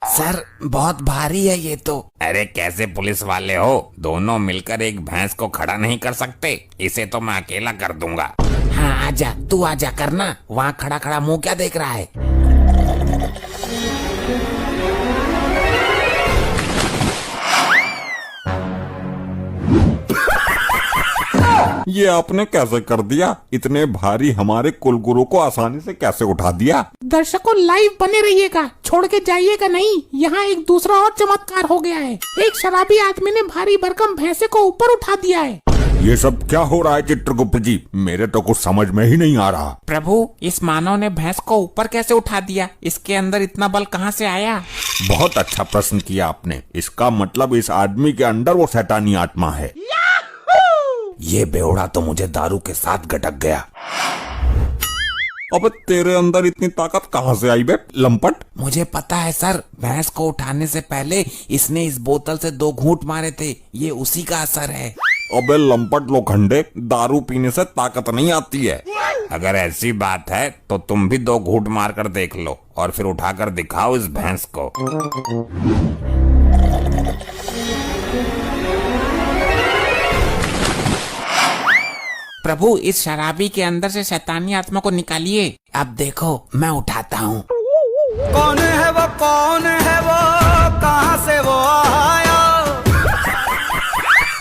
सर, बहुत भारी है ये तो। अरे कैसे पुलिस वाले हो? दोनों मिलकर एक भैंस को खड़ा नहीं कर सकते? इसे तो मैं अकेला कर दूंगा। हाँ, आजा, तू आजा करना। वहाँ खड़ा खड़ा मुंह क्या देख रहा है? ये आपने कैसे कर दिया? इतने भारी हमारे कुलगुरु को आसानी से कैसे उठा दिया? दर्शकों लाइव बने रहिएगा, छोड़ के जाइएगा नहीं। यहाँ एक दूसरा और चमत्कार हो गया है। एक शराबी आदमी ने भारी भरकम भैंसे को ऊपर उठा दिया है। ये सब क्या हो रहा है चित्रगुप्त जी? मेरे तो कुछ समझ में ही नहीं आ रहा। प्रभु, इस मानव ने भैंस को ऊपर कैसे उठा दिया? इसके अंदर इतना बल कहाँ से आया? बहुत अच्छा प्रश्न किया आपने। इसका मतलब इस आदमी के अंदर वो शैतानी आत्मा है। ये बेवड़ा तो मुझे दारू के साथ गटक गया। अब तेरे अंदर इतनी ताकत कहाँ से आई बे लंपट? मुझे पता है सर, भैंस को उठाने से पहले इसने इस बोतल से 2 घूंट मारे थे। ये उसी का असर है। अबे लंपट लोखंडे, दारू पीने से ताकत नहीं आती है। अगर ऐसी बात है तो तुम भी 2 घूंट मार कर देख लो और फिर उठाकर दिखाओ इस भैंस को। प्रभु, इस शराबी के अंदर से शैतानी आत्मा को निकालिए। अब देखो, मैं उठाता हूँ। कौन है वो, कौन है वो, कहाँ से वो आया?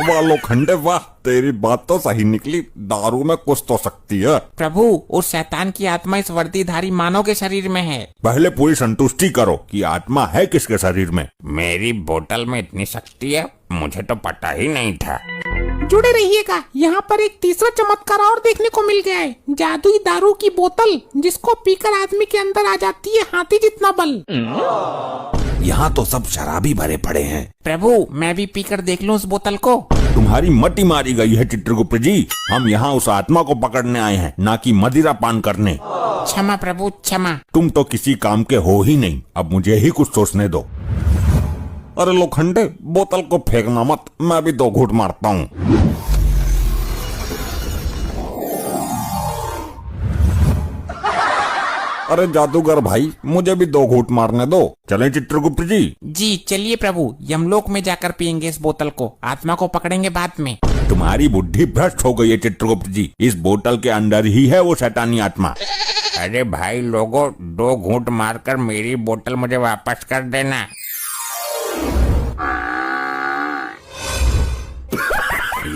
वाह लोखंडे वाह, तेरी बात तो सही निकली। दारू में कुछ तो शक्ति है। प्रभु, उस शैतान की आत्मा इस वर्दीधारी मानव के शरीर में है। पहले पूरी संतुष्टि करो कि आत्मा है किसके शरीर में। मेरी बोतल में इतनी शक्ति है, मुझे तो पता ही नहीं था। जुड़े रहिएगा, यहाँ पर एक तीसरा चमत्कार और देखने को मिल गया है। जादुई दारू की बोतल जिसको पीकर आदमी के अंदर आ जाती है हाथी जितना बल। यहाँ तो सब शराबी भरे पड़े हैं। प्रभु, मैं भी पीकर देख लूं उस बोतल को। तुम्हारी मति मारी गई है चित्रगुप्त जी। हम यहाँ उस आत्मा को पकड़ने आए हैं, ना कि मदिरा पान करने। क्षमा प्रभु, क्षमा। तुम तो किसी काम के हो ही नहीं। अब मुझे ही कुछ सोचने दो। अरे लोखंडे, बोतल को फेंकना मत, मैं भी 2 घूंट मारता हूँ। अरे जादूगर भाई, मुझे भी 2 घूंट मारने दो। चलें चित्रगुप्त जी? जी चलिए प्रभु, यमलोक में जाकर पियेंगे इस बोतल को। आत्मा को पकड़ेंगे बाद में। तुम्हारी बुद्धि भ्रष्ट हो गई है चित्रगुप्त जी। इस बोतल के अंदर ही है वो शैतानी आत्मा। अरे भाई लोगों, 2 घूंट मारकर मेरी बोतल मुझे वापस कर देना।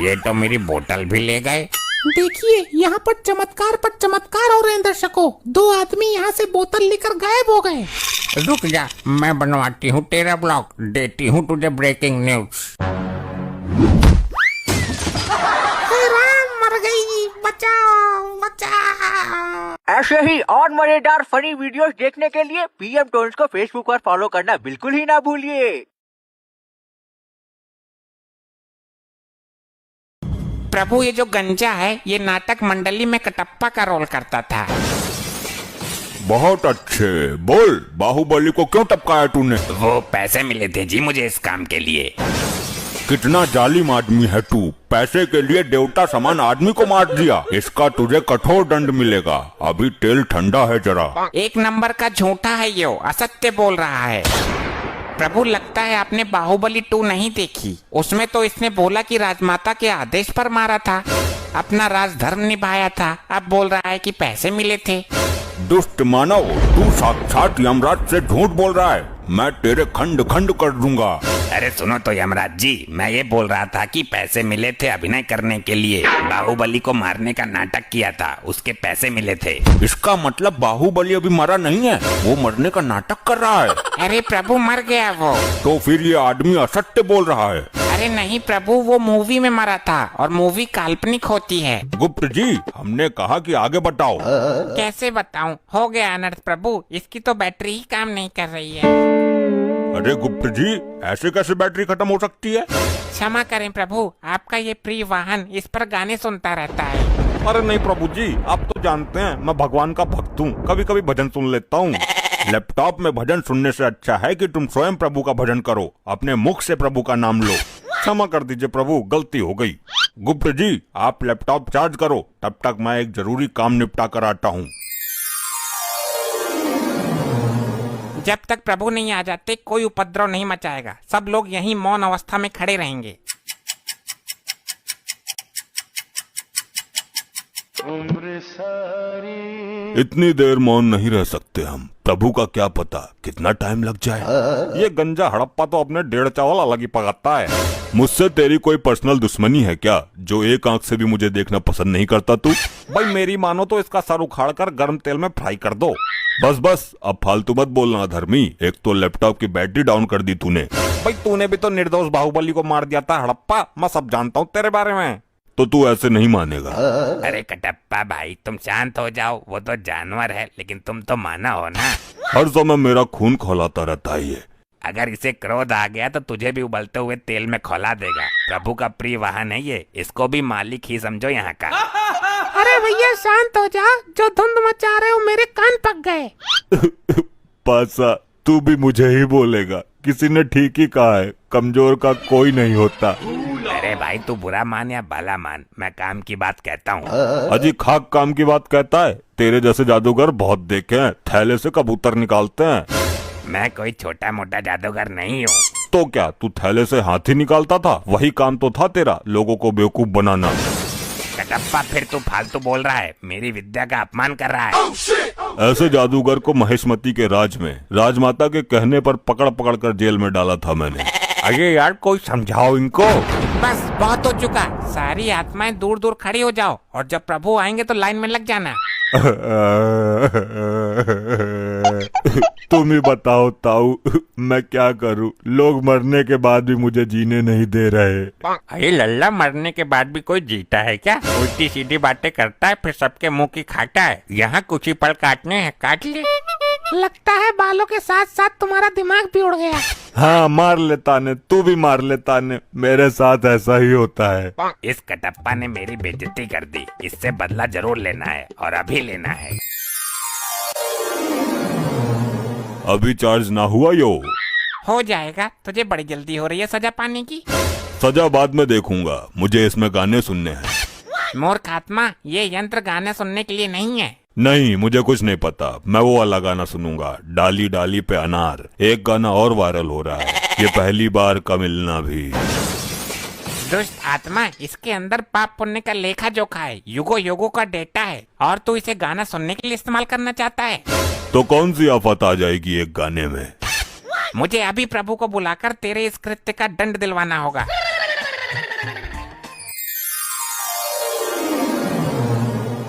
ये तो मेरी बोतल भी ले गए। देखिए, यहाँ पर चमत्कार हो रहे हैं दर्शकों। 2 आदमी यहाँ से बोतल लेकर गायब हो गए। रुक जा, मैं बनवाती हूँ तेरा ब्लॉग, देती हूँ तुझे ब्रेकिंग न्यूज। हे राम, मर गई, बचाओ बचाओ। ऐसे ही और मजेदार फनी वीडियोस देखने के लिए पीएम टोन्स को फेसबुक पर फॉलो करना बिल्कुल ही ना भूलिए। प्रभु, ये जो गंजा है ये नाटक मंडली में कटप्पा का रोल करता था। बहुत अच्छे। बोल, बाहुबली को क्यों टपकाया तूने? वो पैसे मिले थे जी मुझे इस काम के लिए। कितना जालिम आदमी है तू। पैसे के लिए देवता समान आदमी को मार दिया। इसका तुझे कठोर दंड मिलेगा। अभी तेल ठंडा है जरा। 1 नंबर का झूठा है ये, असत्य बोल रहा है। प्रभु, लगता है आपने बाहुबली 2 नहीं देखी। उसमें तो इसने बोला कि राजमाता के आदेश पर मारा था, अपना राजधर्म निभाया था। अब बोल रहा है कि पैसे मिले थे। दुष्ट मानव, तू साक्षात यमराज से झूठ बोल रहा है। मैं तेरे खंड खंड कर दूंगा। अरे सुनो तो यमराज जी, मैं ये बोल रहा था कि पैसे मिले थे अभिनय करने के लिए। बाहुबली को मारने का नाटक किया था, उसके पैसे मिले थे। इसका मतलब बाहुबली अभी मरा नहीं है, वो मरने का नाटक कर रहा है। अरे प्रभु, मर गया वो। तो फिर ये आदमी असत्य बोल रहा है। अरे नहीं प्रभु, वो मूवी में मरा था और मूवी काल्पनिक होती है। गुप्त जी, हमने कहा कि आगे बताओ। कैसे बताऊं? हो गया अनर्थ प्रभु, इसकी तो बैटरी ही काम नहीं कर रही है। अरे गुप्त जी, ऐसे कैसे बैटरी खत्म हो सकती है? क्षमा करें प्रभु, आपका ये प्रिय वाहन इस पर गाने सुनता रहता है। अरे नहीं प्रभु जी, आप तो जानते हैं मैं भगवान का भक्त हूँ। कभी कभी भजन सुन लेता हूँ। लैपटॉप में भजन सुनने से अच्छा है कि तुम स्वयं प्रभु का भजन करो, अपने मुख से प्रभु का नाम लो। क्षमा कर दीजिए प्रभु, गलती हो गई। गुप्त जी, आप लैपटॉप चार्ज करो, तब तक मैं एक जरूरी काम निपटा कर आता हूँ। जब तक प्रभु नहीं आ जाते कोई उपद्रव नहीं मचाएगा। सब लोग यहीं मौन अवस्था में खड़े रहेंगे। इतनी देर मौन नहीं रह सकते हम। प्रभु का क्या पता कितना टाइम लग जाए। ये गंजा हड़प्पा तो अपने 1.5 चावल अलग ही पकाता है। मुझसे तेरी कोई पर्सनल दुश्मनी है क्या, जो एक आंख से भी मुझे देखना पसंद नहीं करता तू? भाई मेरी मानो तो इसका सर उखाड़ कर गर्म तेल में फ्राई कर दो। बस बस, अब फालतू मत बोलना धर्मी। एक तो लैपटॉप की बैटरी डाउन कर दी तूने। भाई तूने भी तो निर्दोष बाहुबली को मार दिया था हड़प्पा। मैं सब जानता हूँ तेरे बारे में। तो तू ऐसे नहीं मानेगा। अरे कटप्पा भाई तुम शांत हो जाओ, वो तो जानवर है लेकिन तुम तो माना हो ना। हर समय मेरा खून खौलाता रहता है ये। अगर इसे क्रोध आ गया तो तुझे भी उबलते हुए तेल में खौला देगा। प्रभु का प्रिय वाहन है ये, इसको भी मालिक ही समझो यहाँ का। अरे भैया शांत हो जा, जो धुंध मचा रहे हो मेरे कान पक गए। पासा तू भी मुझे ही बोलेगा, किसी ने ठीक ही कहा है, कमजोर का कोई नहीं होता। अरे भाई तू बुरा मान या भला मान, मैं काम की बात कहता हूँ। अजी खाक काम की बात कहता है? तेरे जैसे जादूगर बहुत देखे हैं, थैले से कबूतर निकालते हैं। मैं कोई छोटा मोटा जादूगर नहीं हूँ। तो क्या तू थैले से हाथी निकालता था? वही काम तो था तेरा, लोगों को बेवकूफ बनाना। कटप्पा फिर तू फालतू बोल रहा है, मेरी विद्या का अपमान कर रहा है। ऐसे जादूगर को महेशमती के राज में राजमाता के कहने पर पकड़ पकड़ कर जेल में डाला था मैंने। अरे यार कोई समझाओ इनको। बस बहुत हो चुका, सारी आत्माएं दूर दूर खड़ी हो जाओ और जब प्रभु आएंगे तो लाइन में लग जाना। तुम ही बताओ ताऊ, मैं क्या करूं? लोग मरने के बाद भी मुझे जीने नहीं दे रहे। अरे लल्ला, मरने के बाद भी कोई जीता है क्या? उल्टी सीधी बातें करता है फिर सबके मुंह की खाता है। यहाँ कुछ ही पल काटने हैं, काट ले। लगता है बालों के साथ साथ तुम्हारा दिमाग भी उड़ गया। हाँ मार लेता ने, तू भी मार लेता ने, मेरे साथ ऐसा ही होता है। इस कटप्पा ने मेरी बेइज्जती कर दी, इससे बदला जरूर लेना है और अभी लेना है। अभी चार्ज ना हुआ यो? हो जाएगा, तुझे बड़ी जल्दी हो रही है सजा पाने की। सजा बाद में देखूंगा, मुझे इसमें गाने सुनने हैं। मूर्ख आत्मा, ये यंत्र गाने सुनने के लिए नहीं है। नहीं, मुझे कुछ नहीं पता, मैं वो वाला गाना सुनूंगा, डाली डाली पे अनार। एक गाना और वायरल हो रहा है, ये पहली बार का मिलना भी। दुष्ट आत्मा, इसके अंदर पाप पुण्य का लेखा जोखा है, युगो युगो का डेटा है और तू इसे गाना सुनने के लिए इस्तेमाल करना चाहता है। तो कौन सी आफत आ जाएगी एक गाने में? मुझे अभी प्रभु को बुलाकर तेरे इस कृत्य का दंड दिलवाना होगा।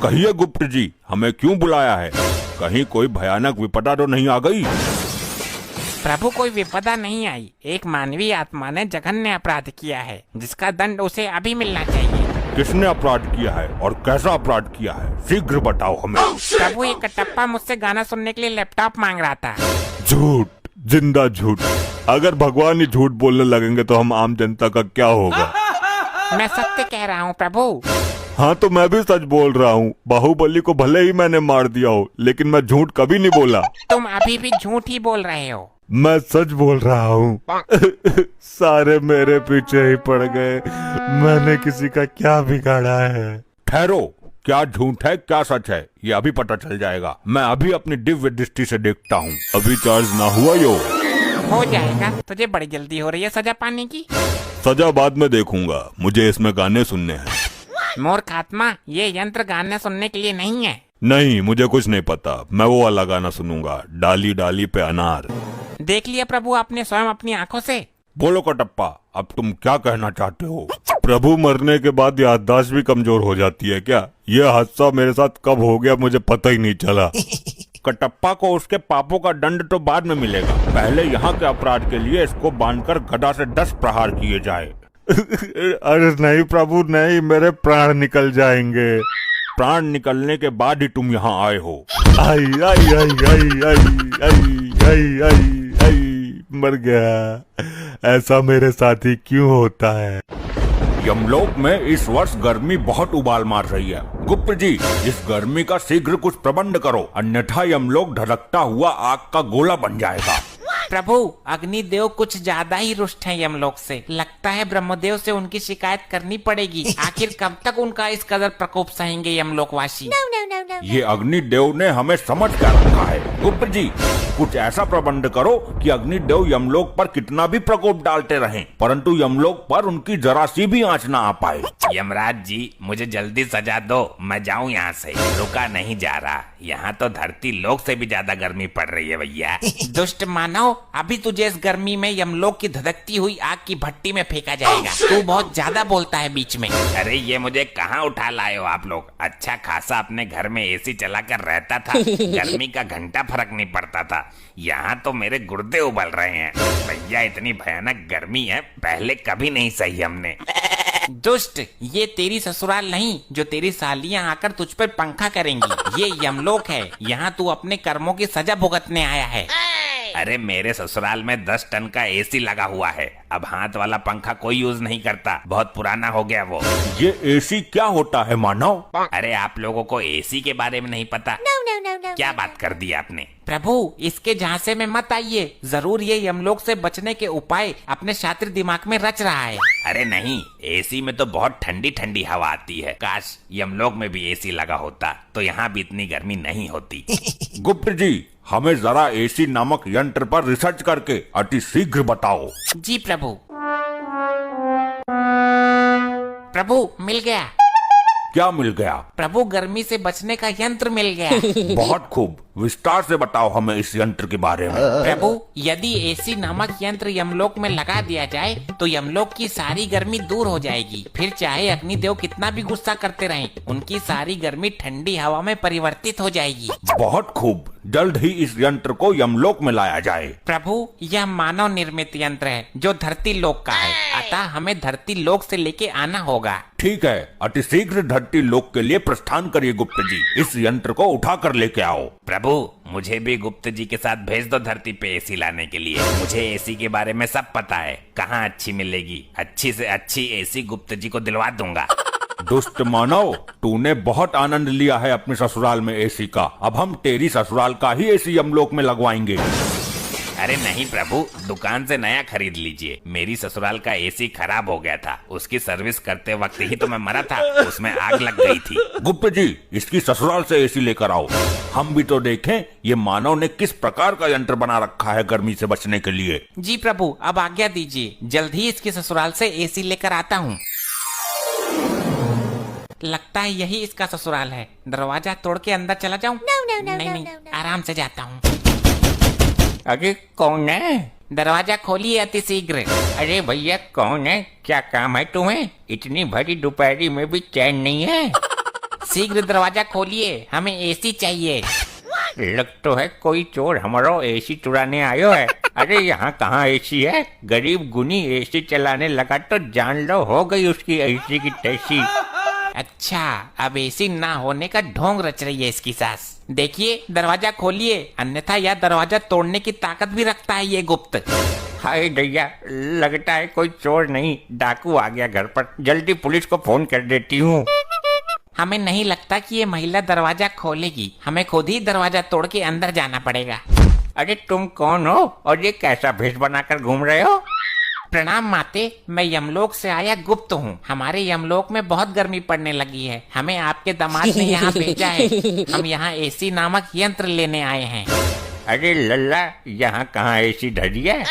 कहिए गुप्त जी, हमें क्यों बुलाया है? कहीं कोई भयानक विपदा तो नहीं आ गई? प्रभु कोई विपदा नहीं आई, एक मानवीय आत्मा ने जघन्य अपराध किया है जिसका दंड उसे अभी मिलना चाहिए। किसने अपराध किया है और कैसा अपराध किया है? शीघ्र बताओ हमें। प्रभु, ये कटप्पा मुझसे गाना सुनने के लिए लैपटॉप मांग रहा था। झूठ, जिंदा झूठ। अगर भगवान ही झूठ बोलने लगेंगे तो हम आम जनता का क्या होगा? मैं सत्य कह रहा हूँ प्रभु। हाँ तो मैं भी सच बोल रहा हूँ। बाहुबली को भले ही मैंने मार दिया हो, लेकिन मैं झूठ कभी नहीं बोला। तुम अभी भी झूठ ही बोल रहे हो। मैं सच बोल रहा हूँ। सारे मेरे पीछे ही पड़ गए, मैंने किसी का क्या बिगाड़ा है? ठहरो, क्या झूठ है क्या सच है ये अभी पता चल जाएगा। मैं अभी अपनी दिव्य दृष्टि से देखता हूँ। अभी चार्ज ना हुआ यो? हो जाएगा, तुझे बड़ी जल्दी हो रही है सजा पाने की। सजा बाद में देखूंगा, मुझे इसमें गाने सुनने हैं। मूर्ख आत्मा, ये यंत्र गाने सुनने के लिए नहीं है। नहीं, मुझे कुछ नहीं पता, मैं वो वाला गाना सुनूंगा, डाली डाली पे अनार। देख लिया प्रभु आपने स्वयं अपनी आंखों से। बोलो कटप्पा, अब तुम क्या कहना चाहते हो? प्रभु मरने के बाद याददाश्त भी कमजोर हो जाती है क्या? यह हादसा मेरे साथ कब हो गया मुझे पता ही नहीं चला। कटप्पा को उसके पापों का दंड तो बाद में मिलेगा, पहले यहाँ के अपराध के लिए इसको बांधकर गदा से 10 प्रहार किए जाए। अरे नहीं प्रभु नहीं, मेरे प्राण निकल जाएंगे। प्राण निकलने के बाद ही तुम यहाँ आए हो। आई आई आई आई आई आई आई आई आई, मर गया। ऐसा मेरे साथ ही क्यों होता है? यमलोक में इस वर्ष गर्मी बहुत उबाल मार रही है। गुप्त जी, इस गर्मी का शीघ्र कुछ प्रबंध करो, अन्यथा यमलोक धड़कता हुआ आग का गोला बन जाएगा। प्रभु, अग्निदेव कुछ ज्यादा ही रुष्ट हैं यमलोक से। लगता है ब्रह्मदेव से उनकी शिकायत करनी पड़ेगी। आखिर कब तक उनका इस कदर प्रकोप सहेंगे यमलोकवासी? ये अग्निदेव ने हमें समझ कर रखा है। गुप्त जी, कुछ ऐसा प्रबंध करो कि अग्निदेव यमलोक पर कितना भी प्रकोप डालते रहें, परंतु यमलोक पर उनकी जरा सी भी आंच ना आ पाए। यमराज जी, मुझे जल्दी सजा दो, मैं जाऊं यहाँ से। रुका नहीं जा रहा, यहाँ तो धरती लोक से भी ज्यादा गर्मी पड़ रही है भैया। दुष्ट मानव, अभी तुझे इस गर्मी में यमलोक की धधकती हुई आग की भट्टी में फेंका जाएगा। तू बहुत ज्यादा बोलता है बीच में। अरे ये मुझे कहाँ उठा लाए हो आप लोग? अच्छा खासा अपने घर में एसी चलाकर रहता था, गर्मी का घंटा फर्क नहीं पड़ता था। यहाँ तो मेरे गुर्दे उबल रहे हैं भैया। इतनी भयानक गर्मी है, पहले कभी नहीं सही हमने। दुष्ट, ये तेरी ससुराल नहीं जो तेरी सालियां आकर तुझ पर पंखा करेंगी। ये यमलोक है, यहाँ तू अपने कर्मों की सजा भुगतने आया है। अरे मेरे ससुराल में 10 टन का एसी लगा हुआ है। अब हाथ वाला पंखा कोई यूज नहीं करता, बहुत पुराना हो गया वो। ये एसी क्या होता है मानव? अरे आप लोगों को एसी के बारे में नहीं पता? क्या बात कर दी आपने? प्रभु, इसके झांसे में मत आइए, जरूर ये यमलोक से बचने के उपाय अपने शातिर दिमाग में रच रहा है। अरे नहीं, एसी में तो बहुत ठंडी ठंडी हवा आती है। काश यमलोक में भी एसी लगा होता तो यहाँ भी इतनी गर्मी नहीं होती। गुप्त जी, हमें जरा एसी नामक यंत्र पर रिसर्च करके अति शीघ्र बताओ। जी प्रभु। प्रभु, मिल गया। क्या मिल गया? प्रभु, गर्मी से बचने का यंत्र मिल गया। बहुत खूब, विस्तार से बताओ हमें इस यंत्र के बारे में। प्रभु, यदि एसी नामक यंत्र यमलोक में लगा दिया जाए तो यमलोक की सारी गर्मी दूर हो जाएगी। फिर चाहे अग्निदेव कितना भी गुस्सा करते रहें, उनकी सारी गर्मी ठंडी हवा में परिवर्तित हो जाएगी। बहुत खूब, जल्द ही इस यंत्र को यमलोक में लाया जाए। प्रभु, यह मानव निर्मित यंत्र है जो धरती लोक का है, अतः हमें धरती लोक से लेके आना होगा। ठीक है, अति शीघ्र धरती लोक के लिए प्रस्थान करिए गुप्त जी। इस यंत्र को उठा कर लेके आओ। प्रभु, मुझे भी गुप्त जी के साथ भेज दो धरती पे एसी लाने के लिए। मुझे एसी के बारे में सब पता है, कहाँ अच्छी मिलेगी। अच्छी से अच्छी एसी गुप्त जी को दिलवा दूंगा। दुष्ट मानव, तूने बहुत आनंद लिया है अपने ससुराल में एसी का। अब हम तेरी ससुराल का ही एसी यमलोक में लगवाएंगे। अरे नहीं प्रभु, दुकान से नया खरीद लीजिए। मेरी ससुराल का एसी खराब हो गया था, उसकी सर्विस करते वक्त ही तो मैं मरा था, उसमें आग लग गई थी। गुप्त जी, इसकी ससुराल से एसी लेकर आओ, हम भी तो देखें ये मानव ने किस प्रकार का यंत्र बना रखा है गर्मी से बचने के लिए। जी प्रभु, अब आज्ञा दीजिए, जल्द ही इसकी ससुराल से एसी लेकर आता हूँ। लगता है यही इसका ससुराल है। दरवाजा तोड़ के अंदर चला जाऊं? नहीं, आराम से जाता हूँ। अरे कौन है? दरवाजा खोलिए अति शीघ्र। अरे भैया कौन है? क्या काम है तुम्हें? इतनी भरी दोपहरी में भी चैन नहीं है। शीघ्र दरवाजा खोलिए, हमें एसी चाहिए। लग तो है कोई चोर हमारा एसी चुराने आयो है। अरे यहाँ कहाँ एसी है? गरीब गुनी एसी चलाने लगा तो जान लो हो गई उसकी एसी की तैसी। अच्छा, अब एसी ना होने का ढोंग रच रही है इसकी सास। देखिए, दरवाजा खोलिए, अन्यथा यह दरवाजा तोड़ने की ताकत भी रखता है ये गुप्त। हाय दैया, लगता है कोई चोर नहीं डाकू आ गया घर पर। जल्दी पुलिस को फोन कर देती हूँ। हमें नहीं लगता कि ये महिला दरवाजा खोलेगी, हमें खुद ही दरवाजा तोड़ के अंदर जाना पड़ेगा। अरे तुम कौन हो और ये कैसा भेष बनाकर घूम रहे हो? प्रणाम माते, मैं यमलोक से आया गुप्त हूँ। हमारे यमलोक में बहुत गर्मी पड़ने लगी है, हमें आपके दामाद ने यहाँ भेजा है। हम यहाँ एसी नामक यंत्र लेने आए हैं। अरे लल्ला, यहाँ कहाँ एसी धरी है?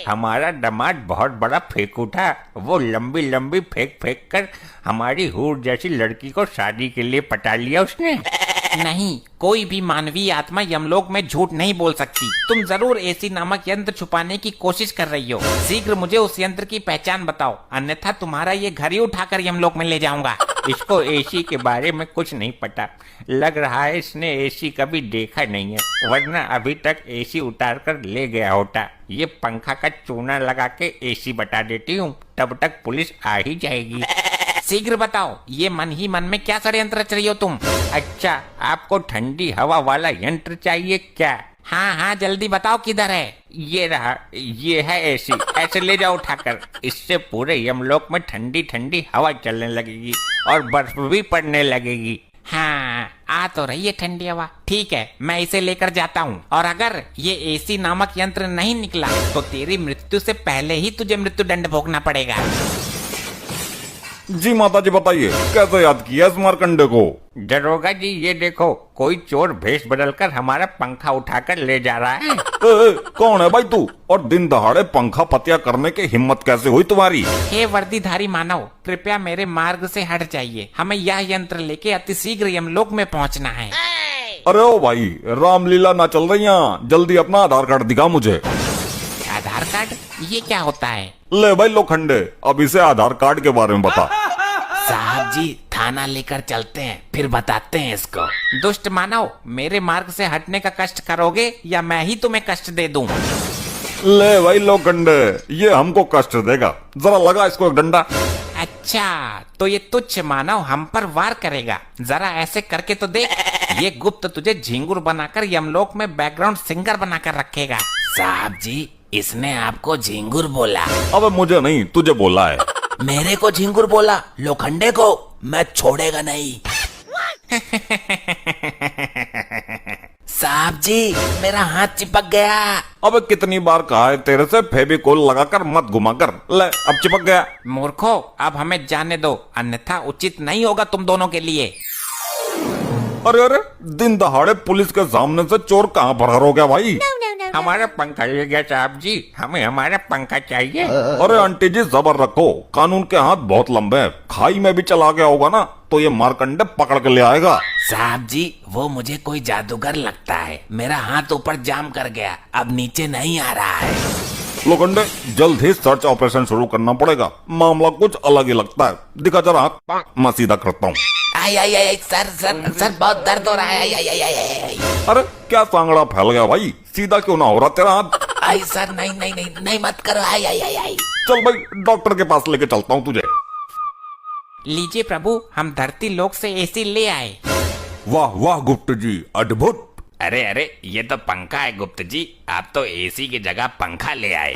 हमारा दामाद बहुत बड़ा फेंकू था। वो लंबी लंबी फेंक फेंक कर हमारी हूर जैसी लड़की को शादी के लिए पटा लिया उसने। नहीं, कोई भी मानवीय आत्मा यमलोक में झूठ नहीं बोल सकती। तुम जरूर एसी नामक यंत्र छुपाने की कोशिश कर रही हो। शीघ्र मुझे उस यंत्र की पहचान बताओ, अन्यथा तुम्हारा ये घर ही उठाकर यमलोक में ले जाऊंगा। इसको एसी के बारे में कुछ नहीं पता। लग रहा है इसने एसी कभी देखा नहीं है, वरना अभी तक एसी उतार कर ले गया होता। ये पंखा का चूना लगा के एसी बता देती हूँ, तब तक पुलिस आ ही जाएगी। शीघ्र बताओ, ये मन ही मन में क्या षड्यंत्र रच रही हो तुम? अच्छा, आपको ठंडी हवा वाला यंत्र चाहिए क्या? हाँ हाँ, जल्दी बताओ किधर है। ये रहा, ये है एसी। ऐसे ले जाओ उठाकर। इससे पूरे यमलोक में ठंडी ठंडी हवा चलने लगेगी और बर्फ भी पड़ने लगेगी। हाँ, आ तो रही है ठंडी हवा। ठीक है, मैं इसे लेकर जाता हूँ, और अगर ये एसी नामक यंत्र नहीं निकला तो तेरी मृत्यु से पहले ही तुझे मृत्यु दंड भोगना पड़ेगा। जी माता जी, बताइए कैसे याद किया इस मारकंडे को? दरोगा जी, ये देखो, कोई चोर भेष बदलकर हमारा पंखा उठाकर ले जा रहा है। कौन है भाई तू, और दिन दहाड़े पंखा पतिया करने की हिम्मत कैसे हुई तुम्हारी? हे वर्दीधारी मानव, कृपया मेरे मार्ग से हट जाइए। हमें यह यंत्र लेके अति शीघ्र यमलोक में पहुँचना है। अरे ओ भाई, रामलीला ना चल रही है, जल्दी अपना आधार कार्ड दिखा मुझे। आधार कार्ड? ये क्या होता है? ले भाई लोखंडे, अब इसे आधार कार्ड के बारे में बता। साहब जी, थाना लेकर चलते हैं, फिर बताते हैं इसको। दुष्ट मानव, मेरे मार्ग से हटने का कष्ट करोगे या मैं ही तुम्हें कष्ट दे दूं? ले भाई लोखंडे, ये हमको कष्ट देगा, जरा लगा इसको एक डंडा। अच्छा, तो ये तुच्छ मानव हम पर वार करेगा। जरा ऐसे करके तो देख। ये गुप्त तुझे झिंगुर बनाकर यमलोक में बैकग्राउंड सिंगर बनाकर रखेगा। साहब जी, इसने आपको झिंगुर बोला। अबे मुझे नहीं, तुझे बोला है। मेरे को झिंगुर बोला, लोखंडे को मैं छोड़ेगा नहीं। साहब जी, मेरा हाथ चिपक गया। अबे कितनी बार कहा है तेरे से, फेविकोल लगाकर मत घुमाकर। ले, अब चिपक गया। मूर्खो, अब हमें जाने दो, अन्यथा उचित नहीं होगा तुम दोनों के लिए। अरे अरे, दिन दहाड़े पुलिस के सामने से चोर कहाँ फरार हो गया भाई? हमारा पंखा ले गया साहब जी, हमें हमारा पंखा चाहिए। अरे आंटी जी, सबर रखो, कानून के हाथ बहुत लंबे हैं। खाई में भी चला गया होगा ना, तो ये मारकंडे पकड़ के ले आएगा। साहब जी, वो मुझे कोई जादूगर लगता है। मेरा हाथ ऊपर जाम कर गया, अब नीचे नहीं आ रहा है। लोखंडे, जल्द ही सर्च ऑपरेशन शुरू करना पड़ेगा। मामला कुछ अलग ही लगता है। दिखा जरा हाथ, मैं सीधा करता हूँ। आई आई आई, सर सर सर, बहुत दर्द हो रहा है। आई आई आई आई आई। अरे क्या सांगड़ा फैल गया भाई, सीधा क्यों ना हो रहा तेरा हाथ? आई सर, नहीं नहीं नहीं नहीं, मत करो। आई आई आई आई। चल भाई, डॉक्टर के पास लेके चलता हूँ तुझे। लीजिए प्रभु, हम धरती लोक से एसी ले आए। वाह वाह गुप्त जी, अद्भुत। अरे अरे, ये तो पंखा है गुप्त जी, आप तो एसी की जगह पंखा ले आए।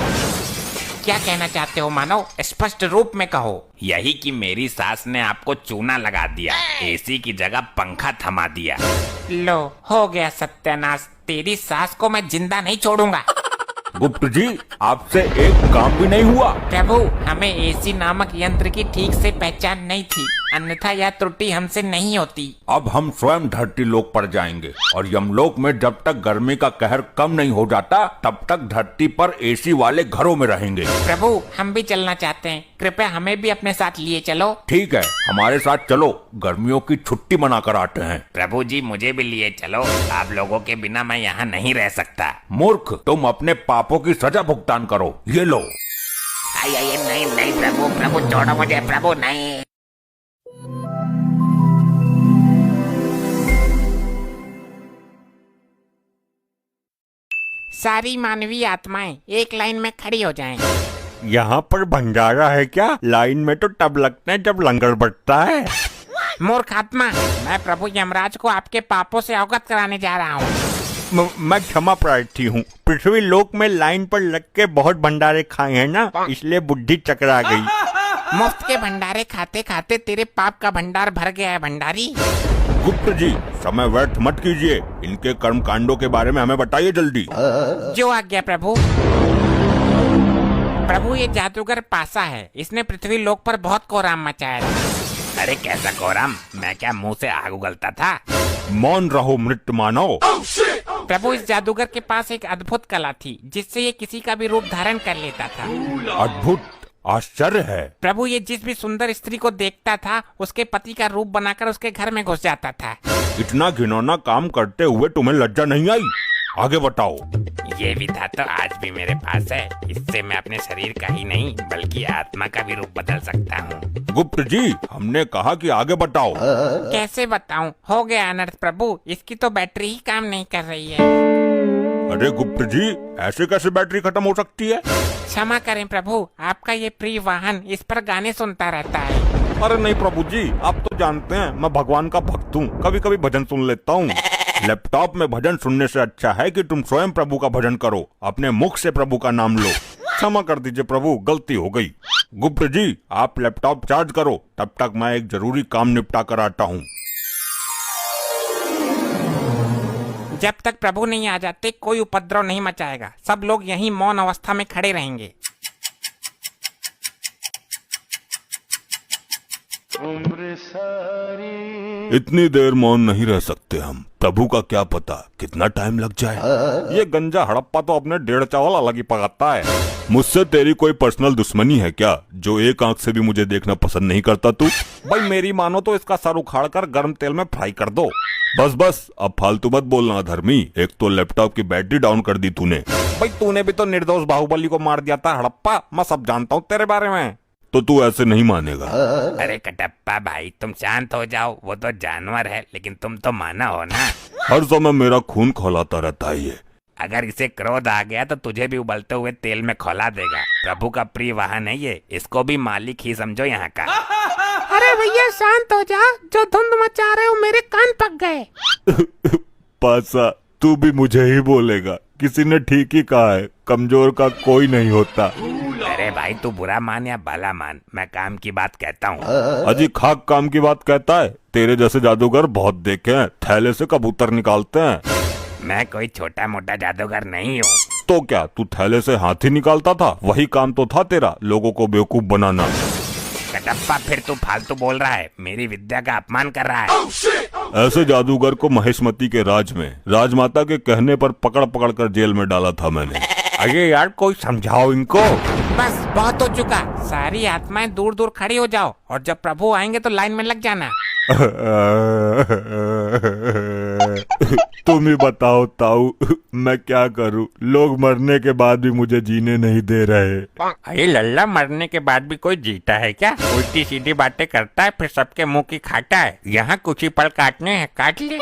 क्या कहना चाहते हो मानव, स्पष्ट रूप में कहो। यही कि मेरी सास ने आपको चूना लगा दिया, एसी की जगह पंखा थमा दिया। लो, हो गया सत्यानाश। तेरी सास को मैं जिंदा नहीं छोड़ूंगा। गुप्त जी, आपसे एक काम भी नहीं हुआ। प्रभु, हमें एसी नामक यंत्र की ठीक से पहचान नहीं थी, अन्यथा यह त्रुटि हमसे नहीं होती। अब हम स्वयं धरती लोक पर जाएंगे और यमलोक में जब तक गर्मी का कहर कम नहीं हो जाता, तब तक धरती पर एसी वाले घरों में रहेंगे। प्रभु, हम भी चलना चाहते हैं, कृपया हमें भी अपने साथ लिए चलो। ठीक है, हमारे साथ चलो, गर्मियों की छुट्टी मनाकर आते हैं। प्रभु जी, मुझे भी लिए चलो, आप लोगों के बिना मैं यहाँ नहीं रह सकता। मूर्ख, तुम अपने पापों की सजा भुगतान करो। ये लो। आई आई, नहीं नहीं प्रभु, प्रभु छोड़ो मुझे, प्रभु नहीं। सारी मानवीय आत्माएं एक लाइन में खड़ी हो जाएं। यहाँ पर भंडारा है क्या? लाइन में तो तब लगते हैं जब लंगर बटता है। मूर्ख आत्मा, मैं प्रभु यमराज को आपके पापों से अवगत कराने जा रहा हूँ। मैं क्षमा प्रार्थी हूँ। पृथ्वी लोक में लाइन पर लग के बहुत भंडारे खाए हैं ना, इसलिए बुद्धि चकरा गई। मुफ्त के भंडारे खाते खाते तेरे पाप का भंडार भर गया है भंडारी। गुप्त जी, समय व्यर्थ मत कीजिए, इनके कर्म कांडों के बारे में हमें बताइए जल्दी। जो आज्ञा प्रभु। प्रभु, ये जादूगर पासा है, इसने पृथ्वी लोक पर बहुत कोहराम मचाया था। अरे कैसा कोहराम? मैं क्या मुंह से आग उगलता था? मौन रहो मृत मानव। प्रभु, इस जादूगर के पास एक अद्भुत कला थी, जिससे ये किसी का भी रूप धारण कर लेता था। अद्भुत? आश्चर्य है। प्रभु, ये जिस भी सुंदर स्त्री को देखता था, उसके पति का रूप बनाकर उसके घर में घुस जाता था। इतना घिनौना काम करते हुए तुम्हें लज्जा नहीं आई? आगे बताओ। ये विधा तो आज भी मेरे पास है, इससे मैं अपने शरीर का ही नहीं बल्कि आत्मा का भी रूप बदल सकता हूँ। गुप्त जी, हमने कहा कि आगे बताओ। कैसे बताऊं? हो गया अनर्थ प्रभु, इसकी तो बैटरी ही काम नहीं कर रही है। अरे गुप्त जी, ऐसे कैसे बैटरी खत्म हो सकती है? क्षमा करें प्रभु, आपका ये प्रिय वाहन इस पर गाने सुनता रहता है। अरे नहीं प्रभु जी, आप तो जानते हैं मैं भगवान का भक्त हूँ, कभी कभी भजन सुन लेता हूँ। लैपटॉप में भजन सुनने से अच्छा है कि तुम स्वयं प्रभु का भजन करो, अपने मुख से प्रभु का नाम लो। क्षमा कर दीजिए प्रभु, गलती हो गई। गुप्त जी, आप लैपटॉप चार्ज करो, तब तक मैं एक जरूरी काम निपटा कर आता हूँ। जब तक प्रभु नहीं आ जाते कोई उपद्रव नहीं मचाएगा, सब लोग यहीं मौन अवस्था में खड़े रहेंगे। इतनी देर मौन नहीं रह सकते हम, प्रभु का क्या पता कितना टाइम लग जाए। ये गंजा हड़प्पा तो अपने 1.5 चावल अलग ही पकाता है। मुझसे तेरी कोई पर्सनल दुश्मनी है क्या, जो एक आंख से भी मुझे देखना पसंद नहीं करता तू? भाई मेरी मानो तो इसका सर उखाड़ कर गर्म तेल में फ्राई कर दो। बस बस, अब फालतू मत बोलना धर्मी, एक तो लैपटॉप की बैटरी डाउन कर दी तूने। भाई तूने भी तो निर्दोष बाहुबली को मार दिया था हड़प्पा, मैं सब जानता हूँ तेरे बारे में। तो तू ऐसे नहीं मानेगा। अरे कटप्पा भाई, तुम शांत हो जाओ, वो तो जानवर है लेकिन तुम तो माना हो ना। हर समय मेरा खून खौलाता रहता है ये। अगर इसे क्रोध आ गया तो तुझे भी उबलते हुए तेल में खौला देगा। प्रभु का प्रिय वाहन है ये, इसको भी मालिक ही समझो यहाँ का। अरे भैया शांत हो जा, जो धुंध मचा रहे हो मेरे कान पक गए। पासा तू भी मुझे ही बोलेगा, किसी ने ठीक ही कहा है, कमजोर का कोई नहीं होता। अरे भाई तू बुरा मान या भला मान, मैं काम की बात कहता हूँ। अजी खाक काम की बात कहता है? तेरे जैसे जादूगर बहुत देखे हैं, थैले से कबूतर निकालते हैं। मैं कोई छोटा मोटा जादूगर नहीं हूँ। तो क्या तू थैले से हाथी निकालता था? वही काम तो था तेरा, लोगों को बेवकूफ बनाना। कटप्पा फिर तू फालतू बोल रहा है, मेरी विद्या का अपमान कर रहा है। ऐसे जादूगर को महेशमती के राज में राजमाता के कहने पर पकड़ पकड़ कर जेल में डाला था मैंने। अरे यार कोई समझाओ इनको। बस बहुत हो चुका, सारी आत्माएं दूर दूर खड़ी हो जाओ और जब प्रभु आएंगे तो लाइन में लग जाना। तुम ही बताओ ताऊ, मैं क्या करूं? लोग मरने के बाद भी मुझे जीने नहीं दे रहे। अरे लल्ला, मरने के बाद भी कोई जीता है क्या? उल्टी सीधी बातें करता है फिर सबके मुंह की खाता है। यहाँ कुछ ही पल काटने हैं, काट ले।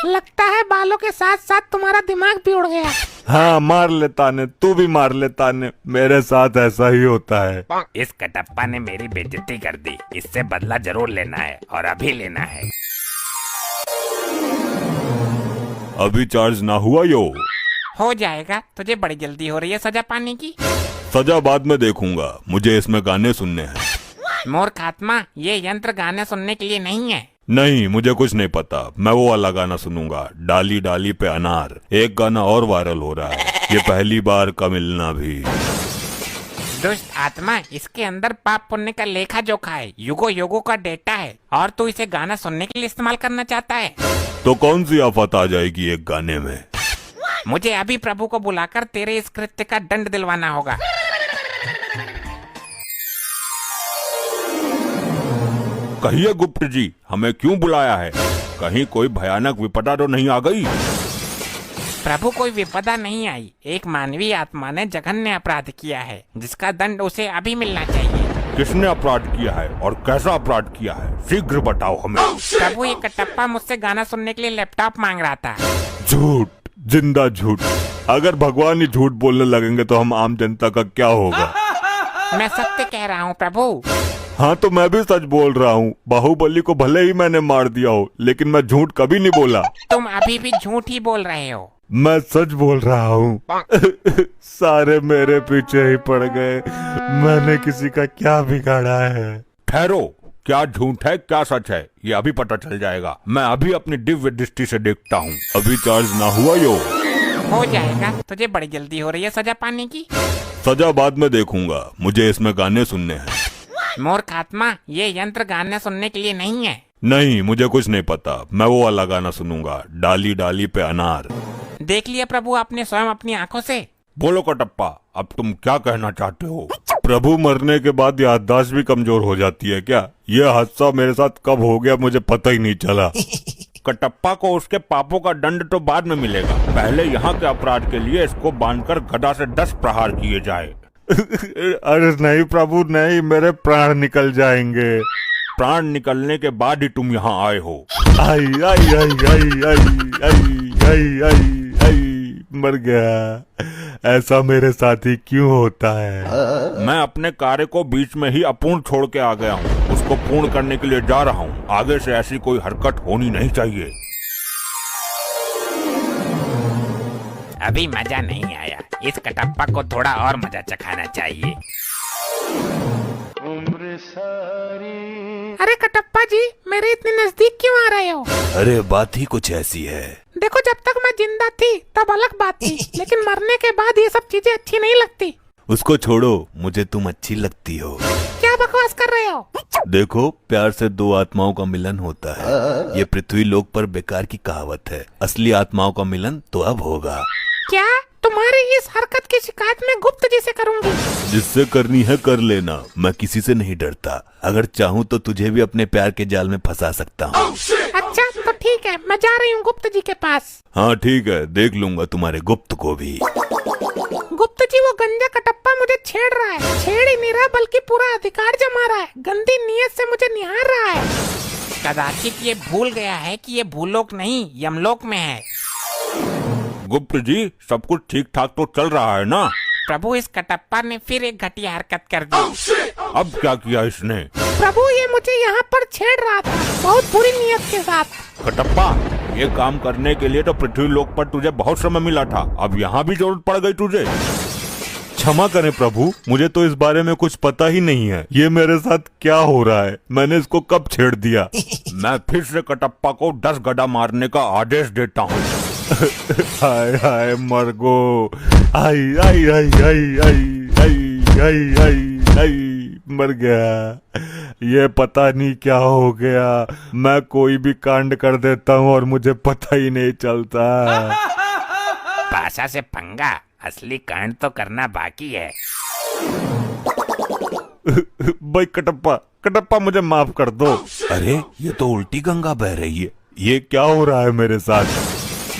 लगता है बालों के साथ साथ तुम्हारा दिमाग भी उड़ गया। हाँ मार लेता ने, तू भी मार लेता ने, मेरे साथ ऐसा ही होता है। इस कटप्पा ने मेरी बेइज्जती कर दी, इससे बदला जरूर लेना है और अभी लेना है। अभी चार्ज ना हुआ यो? हो जाएगा, तुझे बड़ी जल्दी हो रही है सजा पाने की। सजा बाद में देखूंगा, मुझे इसमें गाने सुनने हैं। मूर्ख आत्मा, ये यंत्र गाने सुनने के लिए नहीं है। नहीं, मुझे कुछ नहीं पता, मैं वो वाला गाना सुनूंगा, डाली डाली पे अनार। एक गाना और वायरल हो रहा है, ये पहली बार का मिलना भी। दुष्ट आत्मा, इसके अंदर पाप पुण्य का लेखा जोखा है, युगो युगो का डेटा है और तू इसे गाना सुनने के लिए इस्तेमाल करना चाहता है। तो कौन सी आफत आ जाएगी एक गाने में? मुझे अभी प्रभु को बुलाकर तेरे इस कृत्य का दंड दिलवाना होगा। कहिए गुप्त जी, हमें क्यों बुलाया है? कहीं कोई भयानक विपदा तो नहीं आ गई? प्रभु कोई विपदा नहीं आई, एक मानवीय आत्मा ने जघन्य अपराध किया है जिसका दंड उसे अभी मिलना चाहिए। किसने अपराध किया है और कैसा अपराध किया है? शीघ्र बताओ हमें। प्रभु, ये कटप्पा मुझसे गाना सुनने के लिए लैपटॉप मांग रहा था। झूठ, जिंदा झूठ। अगर भगवान ही झूठ बोलने लगेंगे तो हम आम जनता का क्या होगा? मैं सत्य कह रहा हूँ प्रभु। हाँ तो मैं भी सच बोल रहा हूँ, बाहुबली को भले ही मैंने मार दिया हो, लेकिन मैं झूठ कभी नहीं बोला। तुम अभी भी झूठ ही बोल रहे हो। मैं सच बोल रहा हूँ। सारे मेरे पीछे ही पड़ गए, मैंने किसी का क्या बिगाड़ा है? ठहरो, क्या झूठ है क्या सच है ये अभी पता चल जाएगा। मैं अभी अपनी दिव्य दृष्टि से देखता हूँ। अभी चार्ज ना हुआ यो? हो जाएगा, तुझे बड़ी जल्दी हो रही है सजा पाने की। सजा बाद में देखूंगा, मुझे इसमें गाने सुनने हैं। मूर्ख आत्मा, ये यंत्र गाने सुनने के लिए नहीं है। नहीं, मुझे कुछ नहीं पता, मैं वो वाला गाना सुनूंगा, डाली डाली पे अनार। देख लिया प्रभु आपने स्वयं अपनी आंखों से। बोलो कटप्पा, अब तुम क्या कहना चाहते हो? प्रभु मरने के बाद याददाश्त भी कमजोर हो जाती है क्या? यह हादसा मेरे साथ कब हो गया मुझे पता ही नहीं चला। कटप्पा को उसके पापों का दंड तो बाद में मिलेगा, पहले यहाँ के अपराध के लिए इसको बांधकर गदा से 10 प्रहार किए जाए। अरे नहीं प्रभु नहीं, मेरे प्राण निकल जाएंगे। प्राण निकलने के बाद ही तुम यहाँ आए हो। आई आई आई आई आई आई आई आई आई, मर गया। ऐसा मेरे साथ ही क्यों होता है? मैं अपने कार्य को बीच में ही अपूर्ण छोड़ के आ गया हूँ, उसको पूर्ण करने के लिए जा रहा हूँ। आगे से ऐसी कोई हरकत होनी नहीं चाहिए। अभी मजा नहीं आया, इस कटप्पा को थोड़ा और मजा चखाना चाहिए। अरे कटप्पा जी, मेरे इतने नजदीक क्यों आ रहे हो? अरे बात ही कुछ ऐसी है। देखो, जब तक मैं जिंदा थी तब अलग बात थी, लेकिन मरने के बाद ये सब चीजें अच्छी नहीं लगती। उसको छोड़ो, मुझे तुम अच्छी लगती हो। क्या बकवास कर रहे हो? देखो, प्यार से दो आत्माओं का मिलन होता है, ये पृथ्वी लोक पर बेकार की कहावत है। असली आत्माओं का मिलन तो अब होगा। क्या? तुम्हारी इस हरकत की शिकायत मैं गुप्त जी से करूंगी। जिससे करनी है कर लेना, मैं किसी से नहीं डरता। अगर चाहूँ तो तुझे भी अपने प्यार के जाल में फंसा सकता हूँ। अच्छा तो ठीक है, मैं जा रही हूँ गुप्त जी के पास। हाँ ठीक है, देख लूंगा तुम्हारे गुप्त को भी। गुप्त जी, वो गंजा कटप्पा मुझे छेड़ रहा है। छेड़ ही नहीं रहा बल्कि पूरा अधिकार जमा रहा है, गंदी नीयत से मुझे निहार रहा है। कदाचित ये भूल गया है कि ये भूलोक नहीं यमलोक में है। गुप्त जी, सब कुछ ठीक ठाक तो चल रहा है ना? प्रभु, इस कटप्पा ने फिर एक घटिया हरकत कर दी। अब क्या किया इसने? प्रभु ये मुझे यहाँ पर छेड़ रहा था बहुत बुरी नीयत के साथ। कटप्पा, ये काम करने के लिए तो पृथ्वी लोक पर तुझे बहुत समय मिला था, अब यहाँ भी जरूरत पड़ गई तुझे। क्षमा करें प्रभु, मुझे तो इस बारे में कुछ पता ही नहीं है। ये मेरे साथ क्या हो रहा है, मैंने इसको कब छेड़ दिया? मैं फिर से कटप्पा को 10 गड्ढा मारने का आदेश देता हूँ। हाय हाय मरगो, आई आई आई आई आई आई आई आई आई, मर गया। ये पता नहीं क्या हो गया, मैं कोई भी कांड कर देता हूँ और मुझे पता ही नहीं चलता। पासा से पंगा, असली कांड तो करना बाकी है। भाई कटप्पा, कटप्पा मुझे माफ कर दो। अरे ये तो उल्टी गंगा बह रही है, ये क्या हो रहा है मेरे साथ?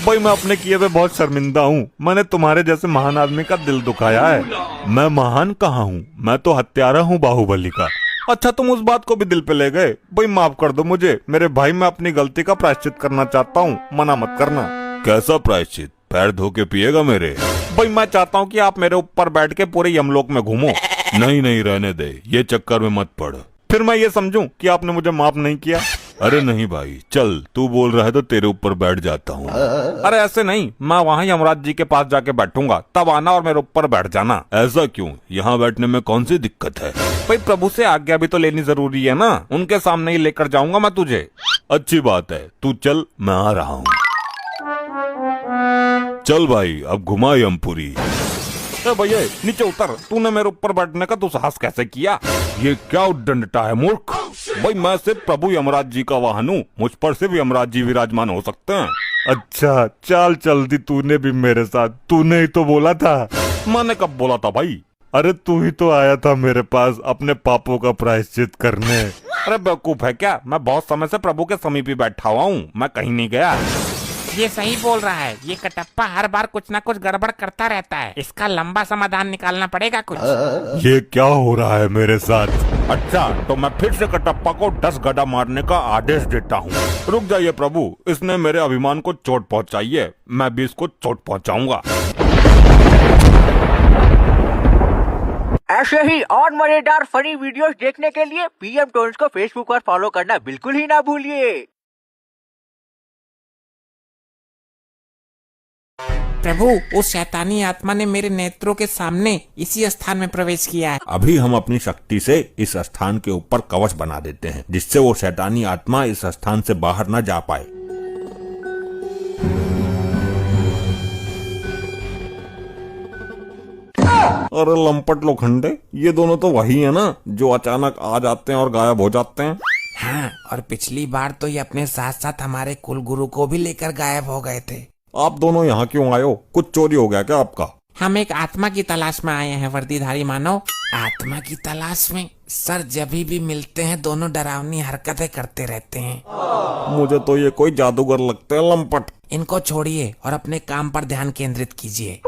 भाई मैं अपने किए पे बहुत शर्मिंदा हूँ, मैंने तुम्हारे जैसे महान आदमी का दिल दुखाया है। मैं महान कहाँ हूँ, मैं तो हत्यारा हूँ बाहुबली का। अच्छा तुम उस बात को भी दिल पे ले गए। भाई माफ कर दो मुझे मेरे भाई, मैं अपनी गलती का प्रायश्चित करना चाहता हूँ, मना मत करना। कैसा प्रायश्चित? पैर धो के पिएगा मेरे? भाई मैं चाहता हूँ कि आप मेरे ऊपर बैठ के पूरे यमलोक में घूमो। नहीं नहीं रहने दे, ये चक्कर में मत पड़, फिर मैं ये समझूं कि आपने मुझे माफ नहीं किया। अरे नहीं भाई चल, तू बोल रहा है तो तेरे ऊपर बैठ जाता हूँ। अरे ऐसे नहीं, मैं वहाँ यमराज जी के पास जाके बैठूंगा, तब आना और मेरे ऊपर बैठ जाना। ऐसा क्यों? यहाँ बैठने में कौन सी दिक्कत है? भाई प्रभु से आज्ञा भी तो लेनी जरूरी है ना, उनके सामने ही लेकर जाऊंगा मैं तुझे। अच्छी बात है, तू चल, मैं आ रहा हूँ। चल भाई अब घुमा यमपुरी। भैया नीचे उतर, तूने मेरे ऊपर बैठने का दुस्साहस कैसे किया? ये क्या उद्दंडता है मूर्ख? भाई मैं सिर्फ प्रभु यमराज जी का वाहन हूँ, मुझ पर सिर्फ यमराज जी विराजमान हो सकते हैं। अच्छा चाल चल दी तूने भी मेरे साथ, तूने ही तो बोला था। मैंने कब बोला था भाई? अरे तू ही तो आया था मेरे पास अपने पापों का प्रायश्चित करने। अरे बेवकूफ है क्या, मैं बहुत समय से प्रभु के समीप ही बैठा हुआ हूँ, मैं कहीं नहीं गया। ये सही बोल रहा है, ये कटप्पा हर बार कुछ ना कुछ गड़बड़ करता रहता है, इसका लंबा समाधान निकालना पड़ेगा कुछ। ये क्या हो रहा है मेरे साथ? अच्छा तो मैं फिर से कटप्पा को 10 गड्ढा मारने का आदेश देता हूँ। रुक जाइए प्रभु, इसने मेरे अभिमान को चोट पहुँचाई है, मैं भी इसको चोट पहुँचाऊंगा। ऐसे ही और मजेदार फनी वीडियोस देखने के लिए पीएम टोन्स को फेसबुक पर फॉलो करना बिल्कुल ही ना भूलिए। प्रभु उस शैतानी आत्मा ने मेरे नेत्रों के सामने इसी स्थान में प्रवेश किया है। अभी हम अपनी शक्ति से इस स्थान के ऊपर कवच बना देते हैं, जिससे वो शैतानी आत्मा इस स्थान से बाहर न जा पाए। अरे लंपट लोखंडे, ये दोनों तो वही है ना जो अचानक आ जाते हैं और गायब हो जाते हैं। हाँ, और पिछली बार तो ये अपने साथ साथ हमारे कुल गुरु को भी लेकर गायब हो गए थे। आप दोनों यहाँ क्यों आए हो? कुछ चोरी हो गया क्या आपका? हम एक आत्मा की तलाश में आए हैं वर्दीधारी मानव। आत्मा की तलाश में? सर जब भी मिलते हैं दोनों डरावनी हरकतें करते रहते हैं। मुझे तो ये कोई जादूगर लगते हैं लंपट। इनको छोड़िए और अपने काम पर ध्यान केंद्रित कीजिए।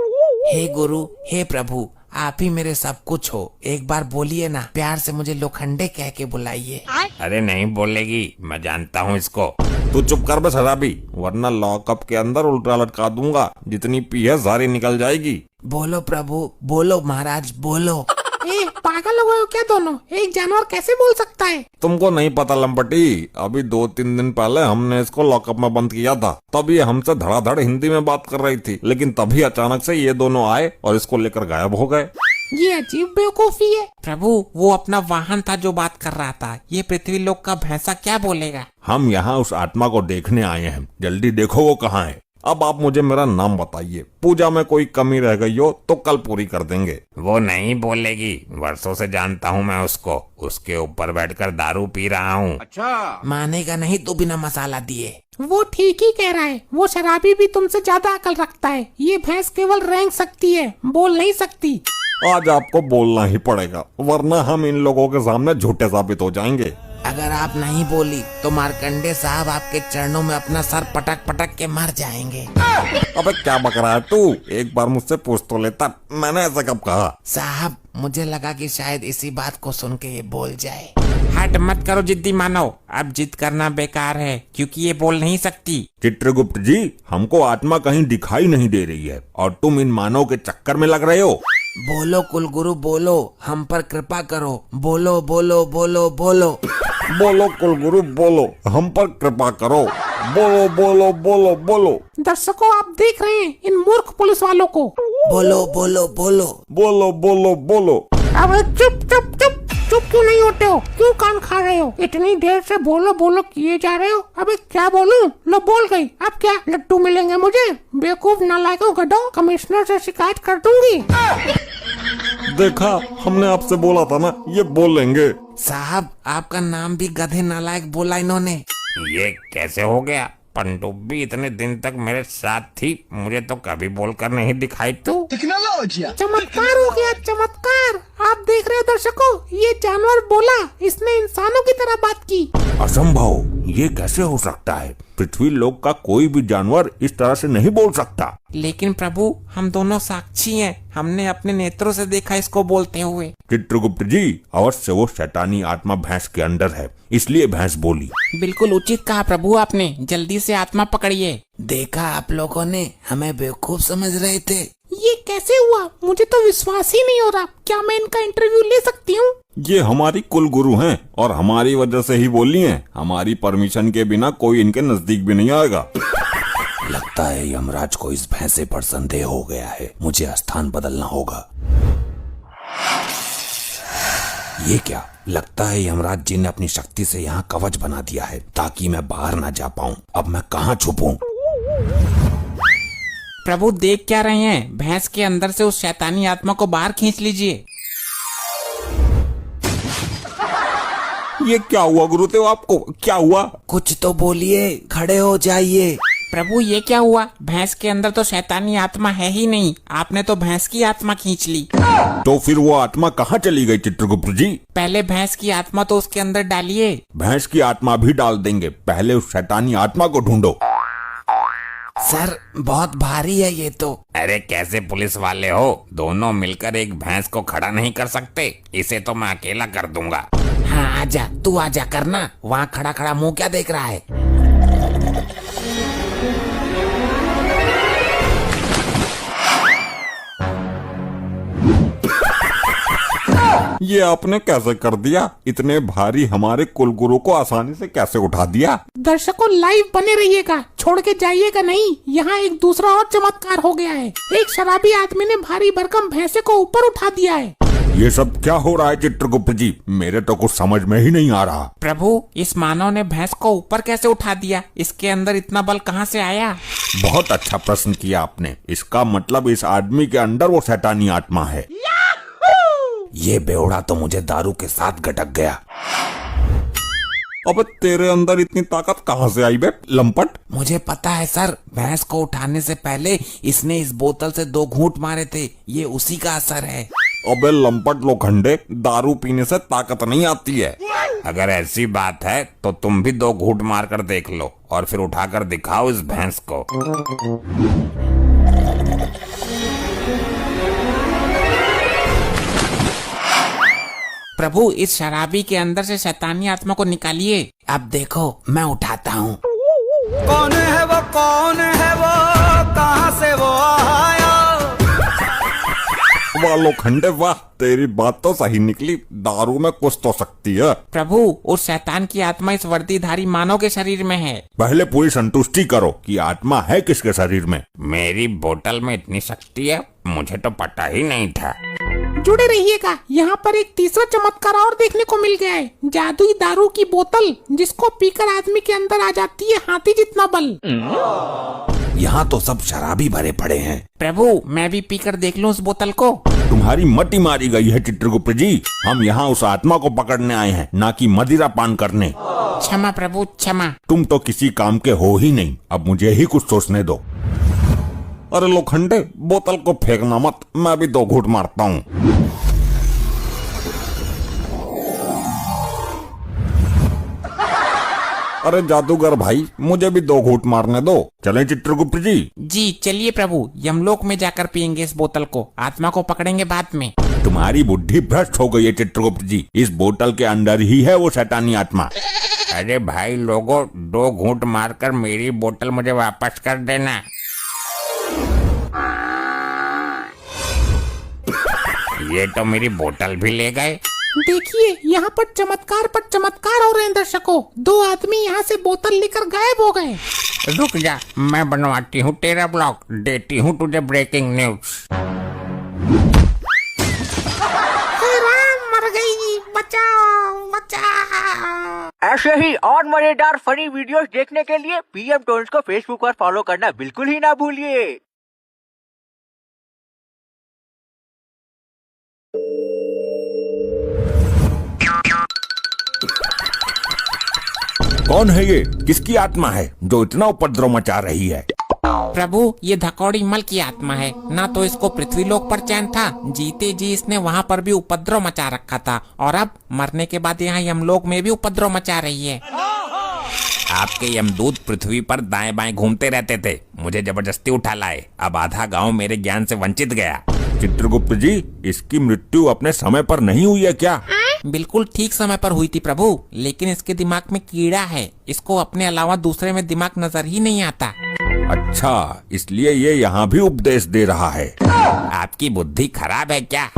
हे गुरु, हे प्रभु, आप ही मेरे सब कुछ हो, एक बार बोलिए ना, प्यार से मुझे लोखंडे कह के बुलाइए। अरे नहीं बोलेगी, मैं जानता हूँ इसको। तू चुप कर बे शराबी, वरना लॉकअप के अंदर उल्टा लटका दूंगा, जितनी पी है सारी निकल जाएगी। बोलो प्रभु, बोलो महाराज, बोलो। ए, पागल हो गए हो क्या दोनों? एक जानवर कैसे बोल सकता है? तुमको नहीं पता लंपटी, अभी 2-3 दिन पहले हमने इसको लॉकअप में बंद किया था, तब ये हमसे धड़ाधड़ हिंदी में बात कर रही थी, लेकिन तभी अचानक से ये दोनों आए और इसको लेकर गायब हो गए। ये अजीब बेवकूफी है। प्रभु वो अपना वाहन था जो बात कर रहा था, ये पृथ्वी लोक का भैंसा क्या बोलेगा? हम यहाँ उस आत्मा को देखने आए हैं, जल्दी देखो वो कहाँ है। अब आप मुझे मेरा नाम बताइए, पूजा में कोई कमी रह गई हो तो कल पूरी कर देंगे। वो नहीं बोलेगी, वर्षों से जानता हूँ मैं उसको, उसके ऊपर बैठकर दारू पी रहा हूँ। अच्छा मानेगा नहीं तो बिना मसाला दिए। वो ठीक ही कह रहा है, वो शराबी भी तुमसे ज्यादा अकल रखता है। ये भैंस केवल रेंग सकती है, बोल नहीं सकती। आज आपको बोलना ही पड़ेगा, वरना हम इन लोगों के सामने झूठे साबित हो जाएंगे। अगर आप नहीं बोली तो मार्कंडे साहब आपके चरणों में अपना सर पटक पटक के मर जाएंगे। अबे क्या बक रहा है तू? एक बार मुझसे पूछ तो लेता, मैंने ऐसा कब कहा? साहब मुझे लगा कि शायद इसी बात को सुन के ये बोल जाए। हट मत करो जिद्दी मानव, अब जिद करना बेकार है क्योंकि ये बोल नहीं सकती। चित्रगुप्त जी, हमको आत्मा कहीं दिखाई नहीं दे रही है और तुम इन मानव के चक्कर में लग रहे हो। बोलो कुलगुरु बोलो, हम पर कृपा करो, बोलो बोलो बोलो बोलो। बोलो कुलगुरु बोलो, हम पर कृपा करो, बोलो बोलो बोलो बोलो। दर्शकों, आप देख रहे हैं इन मूर्ख पुलिस वालों को। बोलो बोलो बोलो। बोलो बोलो बोलो। अबे चुप चुप चुप चुप क्यों नहीं होते हो? क्यों कान खा रहे हो? इतनी देर से बोलो बोलो किए जा रहे हो। अबे क्या बोलूं? लो बोल गई। अब क्या लड्डू मिलेंगे मुझे? बेवकूफ नालायकों गधों, कमिश्नर से शिकायत कर दूंगी। देखा, हमने आपसे बोला था ना, ये बोलेंगे। साहब, आपका नाम भी गधे नालायक बोला इन्होंने। ये कैसे हो गया? पनडुब्बी इतने दिन तक मेरे साथ थी, मुझे तो कभी बोलकर नहीं दिखाई तू। चमत्कार हो गया, चमत्कार। आप देख रहे हो दर्शकों, ये जानवर बोला, इसने इंसानों की तरह बात की। असंभव, ये कैसे हो सकता है? पृथ्वी लोक का कोई भी जानवर इस तरह से नहीं बोल सकता। लेकिन प्रभु, हम दोनों साक्षी हैं, हमने अपने नेत्रों से देखा इसको बोलते हुए। चित्रगुप्त जी, अवश्य वो शैतानी आत्मा भैंस के अंदर है, इसलिए भैंस बोली। बिल्कुल उचित कहा प्रभु आपने, जल्दी से आत्मा पकड़िए। देखा, आप लोगों ने हमें बेवकूफ समझ रहे थे। ये कैसे हुआ? मुझे तो विश्वास ही नहीं हो रहा। क्या मैं इनका इंटरव्यू ले सकती हूँ? ये हमारी कुल गुरु हैं और हमारी वजह से ही बोली हैं। हमारी परमिशन के बिना कोई इनके नजदीक भी नहीं आएगा। लगता है यमराज को इस भैंसे पर संदेह हो गया है, मुझे स्थान बदलना होगा। ये क्या? लगता है यमराज जी ने अपनी शक्ति से यहाँ कवच बना दिया है ताकि मैं बाहर ना जा पाऊँ। अब मैं कहाँ छुपूं? प्रभु देख क्या रहे हैं? भैंस के अंदर से उस शैतानी आत्मा को बाहर खींच लीजिए। ये क्या हुआ गुरुदेव? आपको क्या हुआ? कुछ तो बोलिए, खड़े हो जाइए। प्रभु ये क्या हुआ? भैंस के अंदर तो शैतानी आत्मा है ही नहीं, आपने तो भैंस की आत्मा खींच ली। तो फिर वो आत्मा कहाँ चली गई चित्रगुप्त जी? पहले भैंस की आत्मा तो उसके अंदर डालिए। भैंस की आत्मा भी डाल देंगे, पहले उस शैतानी आत्मा को ढूंढो। सर, बहुत भारी है ये तो। अरे कैसे पुलिस वाले हो? दोनों मिलकर एक भैंस को खड़ा नहीं कर सकते? इसे तो मैं अकेला कर दूंगा। हाँ आजा, तू आजा करना। वहाँ खड़ा खड़ा मुंह क्या देख रहा है? ये आपने कैसे कर दिया? इतने भारी हमारे कुलगुरु को आसानी से कैसे उठा दिया? दर्शकों, लाइव बने रहिएगा, छोड़ के जाइएगा नहीं। यहाँ एक दूसरा और चमत्कार हो गया है। एक शराबी आदमी ने भारी भरकम भैंसे को ऊपर उठा दिया है। ये सब क्या हो रहा है चित्रगुप्त जी? मेरे तो कुछ समझ में ही नहीं आ रहा। प्रभु, इस मानव ने भैंस को ऊपर कैसे उठा दिया? इसके अंदर इतना बल कहाँ से आया? बहुत अच्छा प्रश्न किया आपने। इसका मतलब इस आदमी के अंदर वो शैतानी आत्मा है। ये बेवड़ा तो मुझे दारू के साथ गटक गया। अबे तेरे अंदर इतनी ताकत कहाँ से आई बे लंपट? मुझे पता है सर, भैंस को उठाने से पहले इसने इस बोतल से 2 घूंट मारे थे, ये उसी का असर है। अबे लंपट लोखंडे, दारू पीने से ताकत नहीं आती है। अगर ऐसी बात है तो तुम भी 2 घूंट मार कर देख लो और फिर उठाकर दिखाओ इस भैंस को। प्रभु, इस शराबी के अंदर से शैतानी आत्मा को निकालिए। अब देखो, मैं उठाता हूँ। कौन है वो, कौन है वो, कहाँ से वो आया? वाह लोखंडे वाह, तेरी बात तो सही निकली। दारू में कुछ तो शक्ति है। प्रभु, उस शैतान की आत्मा इस वर्दीधारी मानव के शरीर में है। पहले पूरी संतुष्टि करो कि आत्मा है किसके शरीर में। मेरी बोतल में इतनी शक्ति है, मुझे तो पता ही नहीं था। जुड़े रहिएगा, यहाँ पर एक तीसरा चमत्कार और देखने को मिल गया है। जादुई दारू की बोतल, जिसको पीकर आदमी के अंदर आ जाती है हाथी जितना बल। यहाँ तो सब शराबी भरे पड़े हैं। प्रभु, मैं भी पीकर देख लूं उस बोतल को। तुम्हारी मति मारी गई है चित्रगुप्त जी। हम यहाँ उस आत्मा को पकड़ने आए हैं, ना कि मदिरा पान करने। क्षमा प्रभु, क्षमा। तुम तो किसी काम के हो ही नहीं, अब मुझे ही कुछ सोचने दो। अरे लोखंडे, बोतल को फेंकना मत, मैं भी 2 घूंट मारता हूँ। अरे जादूगर भाई, मुझे भी 2 घूंट मारने दो। चलें चित्रगुप्त जी? जी चलिए प्रभु, यमलोक में जाकर पियेंगे इस बोतल को, आत्मा को पकड़ेंगे बाद में। तुम्हारी बुद्धि भ्रष्ट हो गई है चित्रगुप्त जी। इस बोतल के अंदर ही है वो शैतानी आत्मा। अरे भाई लोगों, 2 घूंट मारकर मेरी बोतल मुझे वापस कर देना। ये तो मेरी बोतल भी ले गए। देखिए यहाँ पर चमत्कार हो रहे हैं दर्शकों। 2 आदमी यहाँ से बोतल लेकर गायब हो गए। रुक जा, मैं बनवाती हूँ तेरा ब्लॉग, देती हूँ तुझे ब्रेकिंग न्यूज। मर गई, बचाओ बचाओ। ऐसे ही और मजेदार फनी वीडियोस देखने के लिए पीएम टोन्स को फेसबुक पर फॉलो करना बिल्कुल ही ना भूलिए। कौन है ये? किसकी आत्मा है जो इतना उपद्रव मचा रही है? प्रभु, ये धकौड़ी मल की आत्मा है। ना तो इसको पृथ्वीलोक पर चैन था, जीते जी इसने वहाँ पर भी उपद्रव मचा रखा था, और अब मरने के बाद यहाँ यमलोक में भी उपद्रव मचा रही है। आपके यमदूत पृथ्वी पर दाएं बाएं घूमते रहते थे, मुझे जबरदस्ती उठा लाए। अब आधा गांव मेरे ज्ञान से वंचित गया। चित्रगुप्त जी, इसकी मृत्यु अपने समय पर नहीं हुई है क्या? बिल्कुल ठीक समय पर हुई थी प्रभु, लेकिन इसके दिमाग में कीड़ा है। इसको अपने अलावा दूसरे में दिमाग नजर ही नहीं आता। अच्छा, इसलिए ये यहाँ भी उपदेश दे रहा है। आपकी बुद्धि खराब है क्या?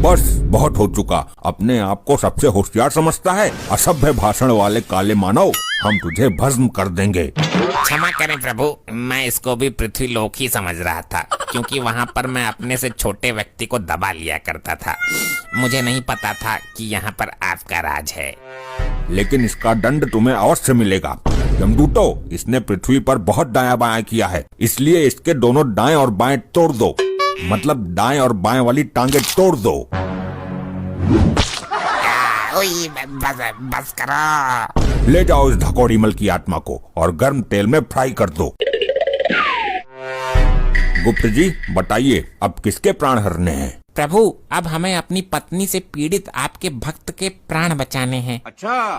बस बहुत हो चुका। अपने आप को सबसे होशियार समझता है। असभ्य भाषण वाले काले मानव, हम तुझे भस्म कर देंगे। क्षमा करें प्रभु, मैं इसको भी पृथ्वीलोक ही समझ रहा था, क्योंकि वहाँ पर मैं अपने से छोटे व्यक्ति को दबा लिया करता था। मुझे नहीं पता था कि यहाँ पर आपका राज है। लेकिन इसका दंड तुम्हें अवश्य मिलेगा। यमदूतो, इसने पृथ्वी पर बहुत दायां बायां किया है, इसलिए इसके दोनों दाएं और बाएं तोड़ दो। मतलब दाएं और बाएं वाली टांगे तोड़ दो। बस करो। ले जाओ इस धकौड़ी मल की आत्मा को और गर्म तेल में फ्राई कर दो। गुप्त जी, बताइए अब किसके प्राण हरने हैं? प्रभु, अब हमें अपनी पत्नी से पीड़ित आपके भक्त के प्राण बचाने हैं।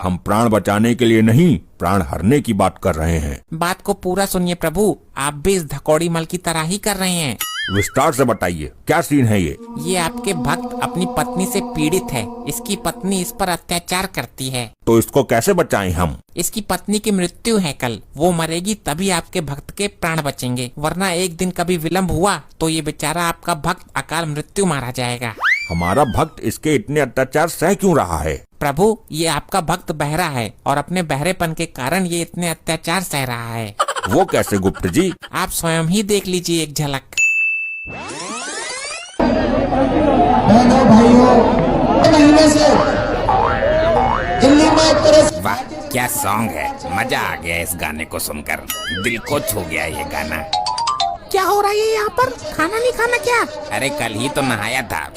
हम प्राण बचाने के लिए नहीं, प्राण हरने की बात कर रहे हैं। बात को पूरा सुनिए प्रभु, आप भी इस धकौड़ी मल की तरह ही कर रहे हैं। विस्तार से बताइए, क्या सीन है ये? ये आपके भक्त अपनी पत्नी से पीड़ित है। इसकी पत्नी इस पर अत्याचार करती है। तो इसको कैसे बचाएं हम? इसकी पत्नी की मृत्यु है कल, वो मरेगी तभी आपके भक्त के प्राण बचेंगे, वरना एक दिन कभी विलम्ब हुआ तो ये बेचारा आपका भक्त अकाल मृत्यु मारा जाएगा। हमारा भक्त इसके इतने अत्याचार सह क्यों रहा है? प्रभु, ये आपका भक्त बहरा है और अपने बहरेपन के कारण ये इतने अत्याचार सह रहा है। वो कैसे गुप्त जी? आप स्वयं ही देख लीजिए एक झलक। वाह, क्या सॉन्ग है। मजा आ गया इस गाने को सुनकर, दिल को छू गया ये गाना। क्या हो रहा है यहाँ पर? खाना नहीं खाना क्या? अरे कल ही तो नहाया था।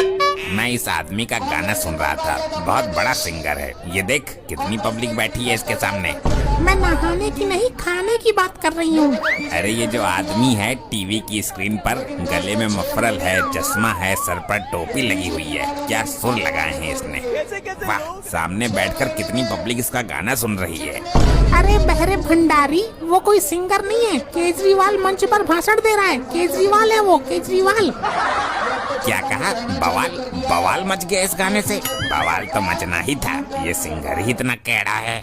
मैं इस आदमी का गाना सुन रहा था, बहुत बड़ा सिंगर है। ये देख कितनी पब्लिक बैठी है इसके सामने। मैं नहाने की नहीं, खाने की बात कर रही हूँ। अरे ये जो आदमी है टीवी की स्क्रीन पर, गले में मफरल है, चश्मा है, सर पर टोपी लगी हुई है, क्या सुर लगाए हैं इसने। वाह, सामने बैठकर कितनी पब्लिक इसका गाना सुन रही है। अरे बहरे भंडारी, वो कोई सिंगर नहीं है, केजरीवाल मंच पर भाषण दे रहा है। केजरीवाल है वो, केजरीवाल। क्या कहा? बवाल बवाल मच गया इस गाने से। बवाल तो मचना ही था, ये सिंगर ही इतना कैड़ा है।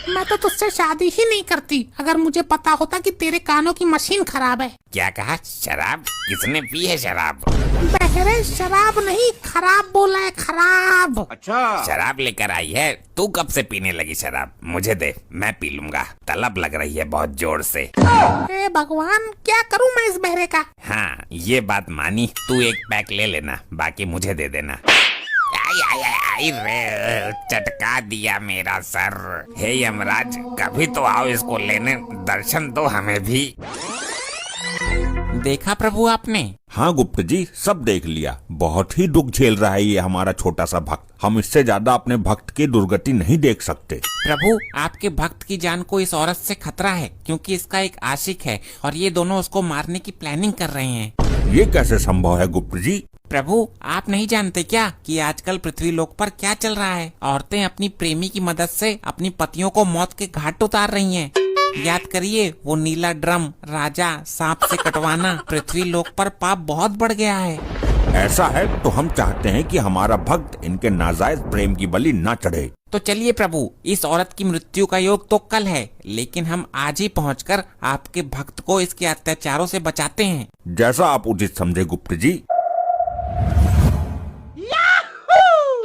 मैं तो तुझसे शादी ही नहीं करती अगर मुझे पता होता कि तेरे कानों की मशीन खराब है। क्या कहा? शराब? किसने पी है शराब? बहरे शराब नहीं, खराब बोला है, खराब। अच्छा, शराब लेकर आई है? तू कब से पीने लगी शराब? मुझे दे, मैं पी लूंगा। तलब लग रही है बहुत जोर से। हे भगवान, क्या करूं मैं इस बहरे का? हाँ, ये बात मानी। तू एक पैक ले लेना, बाकी मुझे दे देना। आई आई आई आई रे, चटका दिया मेरा सर। हे यमराज, कभी तो आओ इसको लेने, दर्शन दो हमें भी। देखा प्रभु आपने? हाँ गुप्त जी, सब देख लिया। बहुत ही दुख झेल रहा है ये हमारा छोटा सा भक्त। हम इससे ज्यादा अपने भक्त की दुर्गति नहीं देख सकते। प्रभु, आपके भक्त की जान को इस औरत से खतरा है, क्योंकि इसका एक आशिक है और ये दोनों उसको मारने की प्लानिंग कर रहे हैं। ये कैसे संभव है गुप्त जी? प्रभु, आप नहीं जानते क्या कि आजकल पृथ्वीलोक पर क्या चल रहा है? औरतें अपनी प्रेमी की मदद से अपनी पतियों को मौत के घाट उतार रही हैं। याद करिए, वो नीला ड्रम, राजा, सांप से कटवाना। पृथ्वीलोक पर पाप बहुत बढ़ गया है। ऐसा है तो हम चाहते हैं कि हमारा भक्त इनके नाजायज प्रेम की बलि न चढ़े। तो चलिए प्रभु, इस औरत की मृत्यु का योग तो कल है, लेकिन हम आज ही पहुंचकर आपके भक्त को इसके अत्याचारों से बचाते हैं। जैसा आप उचित समझे गुप्त जी।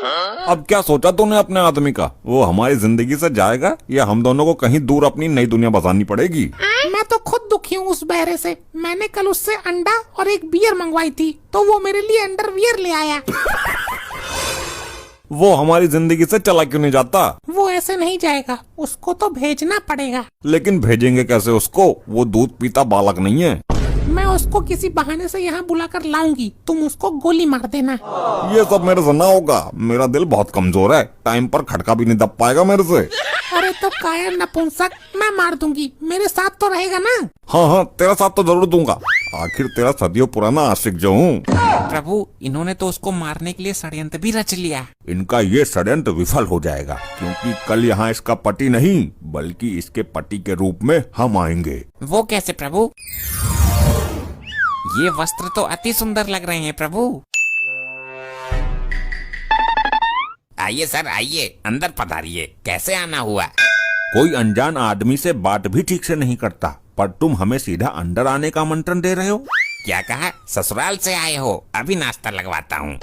अब क्या सोचा तूने अपने आदमी का? वो हमारी जिंदगी से जाएगा या हम दोनों को कहीं दूर अपनी नई दुनिया बसानी पड़ेगी? मैं तो खुद दुखी हूँ उस बहरे से। मैंने कल उससे अंडा और एक बियर मंगवाई थी तो वो मेरे लिए अंडरवियर ले आया। वो हमारी जिंदगी से चला क्यों नहीं जाता? वो ऐसे नहीं जाएगा, उसको तो भेजना पड़ेगा। लेकिन भेजेंगे कैसे उसको? वो दूध पीता बालक नहीं है। मैं उसको किसी बहाने से यहाँ बुलाकर लाऊंगी, तुम उसको गोली मार देना। ये सब मेरे से ना होगा, मेरा दिल बहुत कमजोर है, टाइम पर खटका भी नहीं दब पाएगा मेरे से। अरे तो कायर नपुंसक, मैं मार दूंगी, मेरे साथ तो रहेगा ना? हाँ हाँ, तेरा साथ तो जरूर दूंगा, आखिर तेरा सदियों पुराना आशिक जो हूँ। प्रभु, इन्होंने तो उसको मारने के लिए षड्यंत्र भी रच लिया। इनका ये षड्यंत्र विफल हो जाएगा, क्योंकि कल यहाँ इसका पति नहीं बल्कि इसके पति के रूप में हम आएंगे। वो कैसे प्रभु? ये वस्त्र तो अति सुंदर लग रहे हैं प्रभु। आइए सर आइए, अंदर पधारिए। कैसे आना हुआ? कोई अनजान आदमी से बात भी ठीक से नहीं करता, पर तुम हमें सीधा अंदर आने का आमंत्रण दे रहे हो। क्या कहा? ससुराल से आए हो? अभी नाश्ता लगवाता हूँ।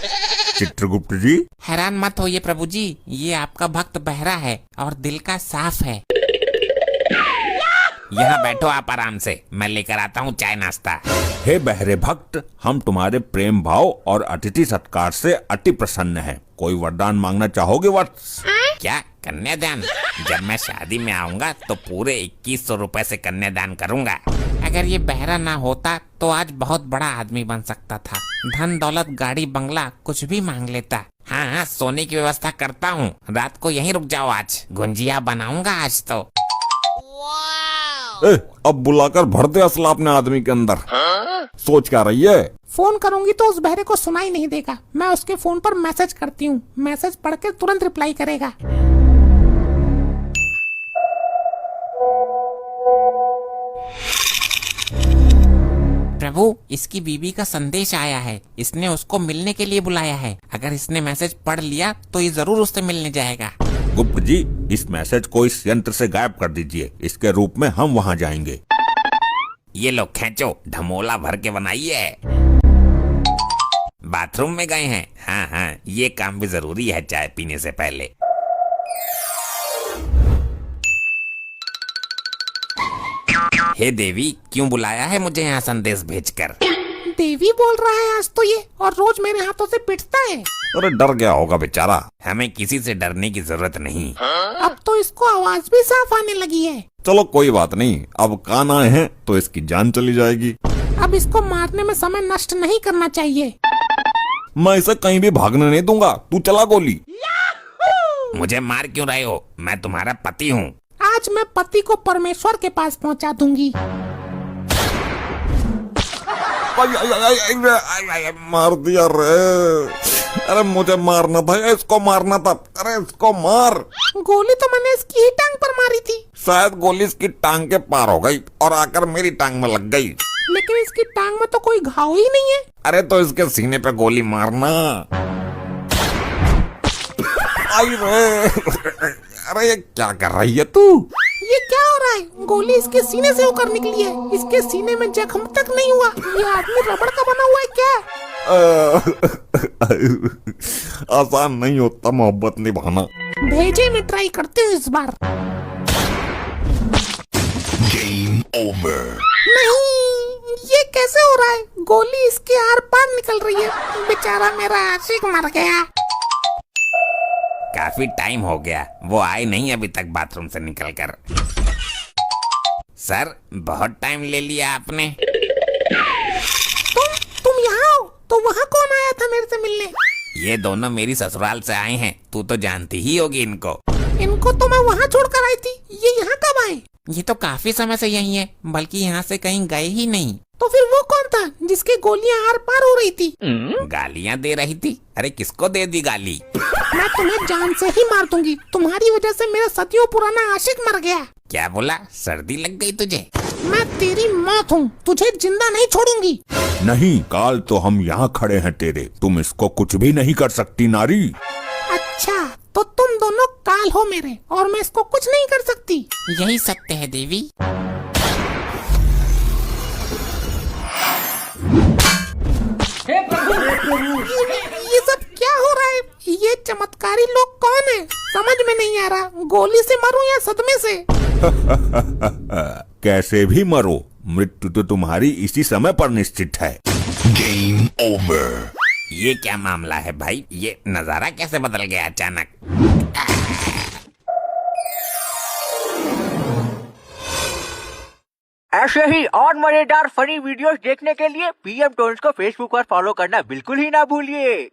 चित्रगुप्त जी, हैरान मत होइए प्रभु जी, ये आपका भक्त बहरा है और दिल का साफ है। यहाँ बैठो आप आराम से, मैं लेकर आता हूँ चाय नाश्ता। हे बहरे भक्त, हम तुम्हारे प्रेम भाव और अतिथि सत्कार से अति प्रसन्न हैं। कोई वरदान मांगना चाहोगे वत्स? क्या कन्यादान? जब मैं शादी में आऊंगा तो पूरे 2100 रुपए से कन्यादान करूंगा। अगर ये बहरा ना होता तो आज बहुत बड़ा आदमी बन सकता था। धन दौलत गाड़ी बंगला कुछ भी मांग लेता। हाँ हाँ, सोने की व्यवस्था करता हूँ, रात को यहीं रुक जाओ। आज गुंजिया बनाऊंगा आज तो। अब बुलाकर भर दे असला अपने आदमी के अंदर। सोच क्या रही है? फोन करूंगी तो उस बहरे को सुनाई नहीं देगा। मैं उसके फोन पर मैसेज करती हूँ, मैसेज पढ़ के तुरंत रिप्लाई करेगा। प्रभु, इसकी बीबी का संदेश आया है, इसने उसको मिलने के लिए बुलाया है। अगर इसने मैसेज पढ़ लिया तो ये जरूर उससे मिलने जाएगा। गुप्त जी, इस मैसेज को इस यंत्र से गायब कर दीजिए, इसके रूप में हम वहाँ जाएंगे। ये लो खींचो, ढमोला भर के बनाइए। बाथरूम में गए हैं? हाँ हाँ, ये काम भी जरूरी है चाय पीने से पहले। हे देवी, क्यों बुलाया है मुझे यहाँ संदेश भेजकर? देवी बोल रहा है आज तो ये, और रोज मेरे हाथों से पिटता है। अरे डर गया होगा बेचारा। हमें किसी से डरने की जरूरत नहीं। अब तो इसको आवाज भी साफ आने लगी है। चलो कोई बात नहीं, अब कान आए हैं तो इसकी जान चली जाएगी। अब इसको मारने में समय नष्ट नहीं करना चाहिए। मैं इसे कहीं भी भागने नहीं दूंगा, तू चला गोली। मुझे मार क्यों रहे हो? मैं तुम्हारा पति हूँ। आज मैं पति को परमेश्वर के पास पहुंचा दूंगी। मार दिया रे। अरे मुझे मारना था या इसको मारना था? अरे इसको मार। गोली तो मैंने इसकी ही टांग पर मारी थी। शायद गोली इसकी टांग के पार हो गई और आकर मेरी टांग में लग गई। लेकिन इसकी टांग में तो कोई घाव ही नहीं है। अरे तो इसके सीने पे गोली मारना। आई रे। अरे ये क्या कर रही है तू? ये क्या हो रहा है? गोली इसके सीने से होकर निकली है, इसके सीने में जख्म तक नहीं हुआ। ये आदमी रबड़ का बना हुआ है क्या? आसान नहीं होता मोहब्बत निभाना। भेजे में ट्राई करते हो इस बार। Game over. नहीं, ये कैसे हो रहा है? गोली इसके आर पार निकल रही है। बेचारा मेरा आशिक मर गया। काफी टाइम हो गया, वो आए नहीं अभी तक बाथरूम से निकलकर। सर, बहुत टाइम ले लिया आपने। तुम यहाँ हो? तो वहाँ कौन आया था मेरे से मिलने? ये दोनों मेरी ससुराल से आए हैं, तू तो जानती ही होगी इनको। इनको तो मैं वहाँ छोड़कर आई थी, ये यहाँ कब आए? ये तो काफी समय से यही है, बल्कि यहाँ से कहीं गए ही नहीं। तो फिर वो कौन था जिसके गोलियां आर पार हो रही थी? गालियाँ दे रही थी? अरे किसको दे दी गाली? मैं तुम्हें जान से ही मार दूंगी। तुम्हारी वजह से मेरा सदियों पुराना आशिक मर गया। क्या बोला? सर्दी लग गई तुझे? मैं तेरी मौत हूँ, तुझे जिंदा नहीं छोड़ूंगी। नहीं, काल तो हम यहाँ खड़े हैं तेरे, तुम इसको कुछ भी नहीं कर सकती नारी। अच्छा, तो तुम दोनों काल हो मेरे और मैं इसको कुछ नहीं कर सकती। यही सत्य है देवी। ये सब क्या हो रहा है? ये चमत्कारी लोग कौन है? समझ में नहीं आ रहा, गोली से मरूं या सदमे से? कैसे भी मरो, मृत्यु तो तुम्हारी इसी समय पर निश्चित है। ये क्या मामला है भाई? ये नजारा कैसे बदल गया अचानक? ऐसे ही और मजेदार फनी वीडियोस देखने के लिए पीएम टोन्स को फेसबुक पर फॉलो करना बिल्कुल ही ना भूलिए।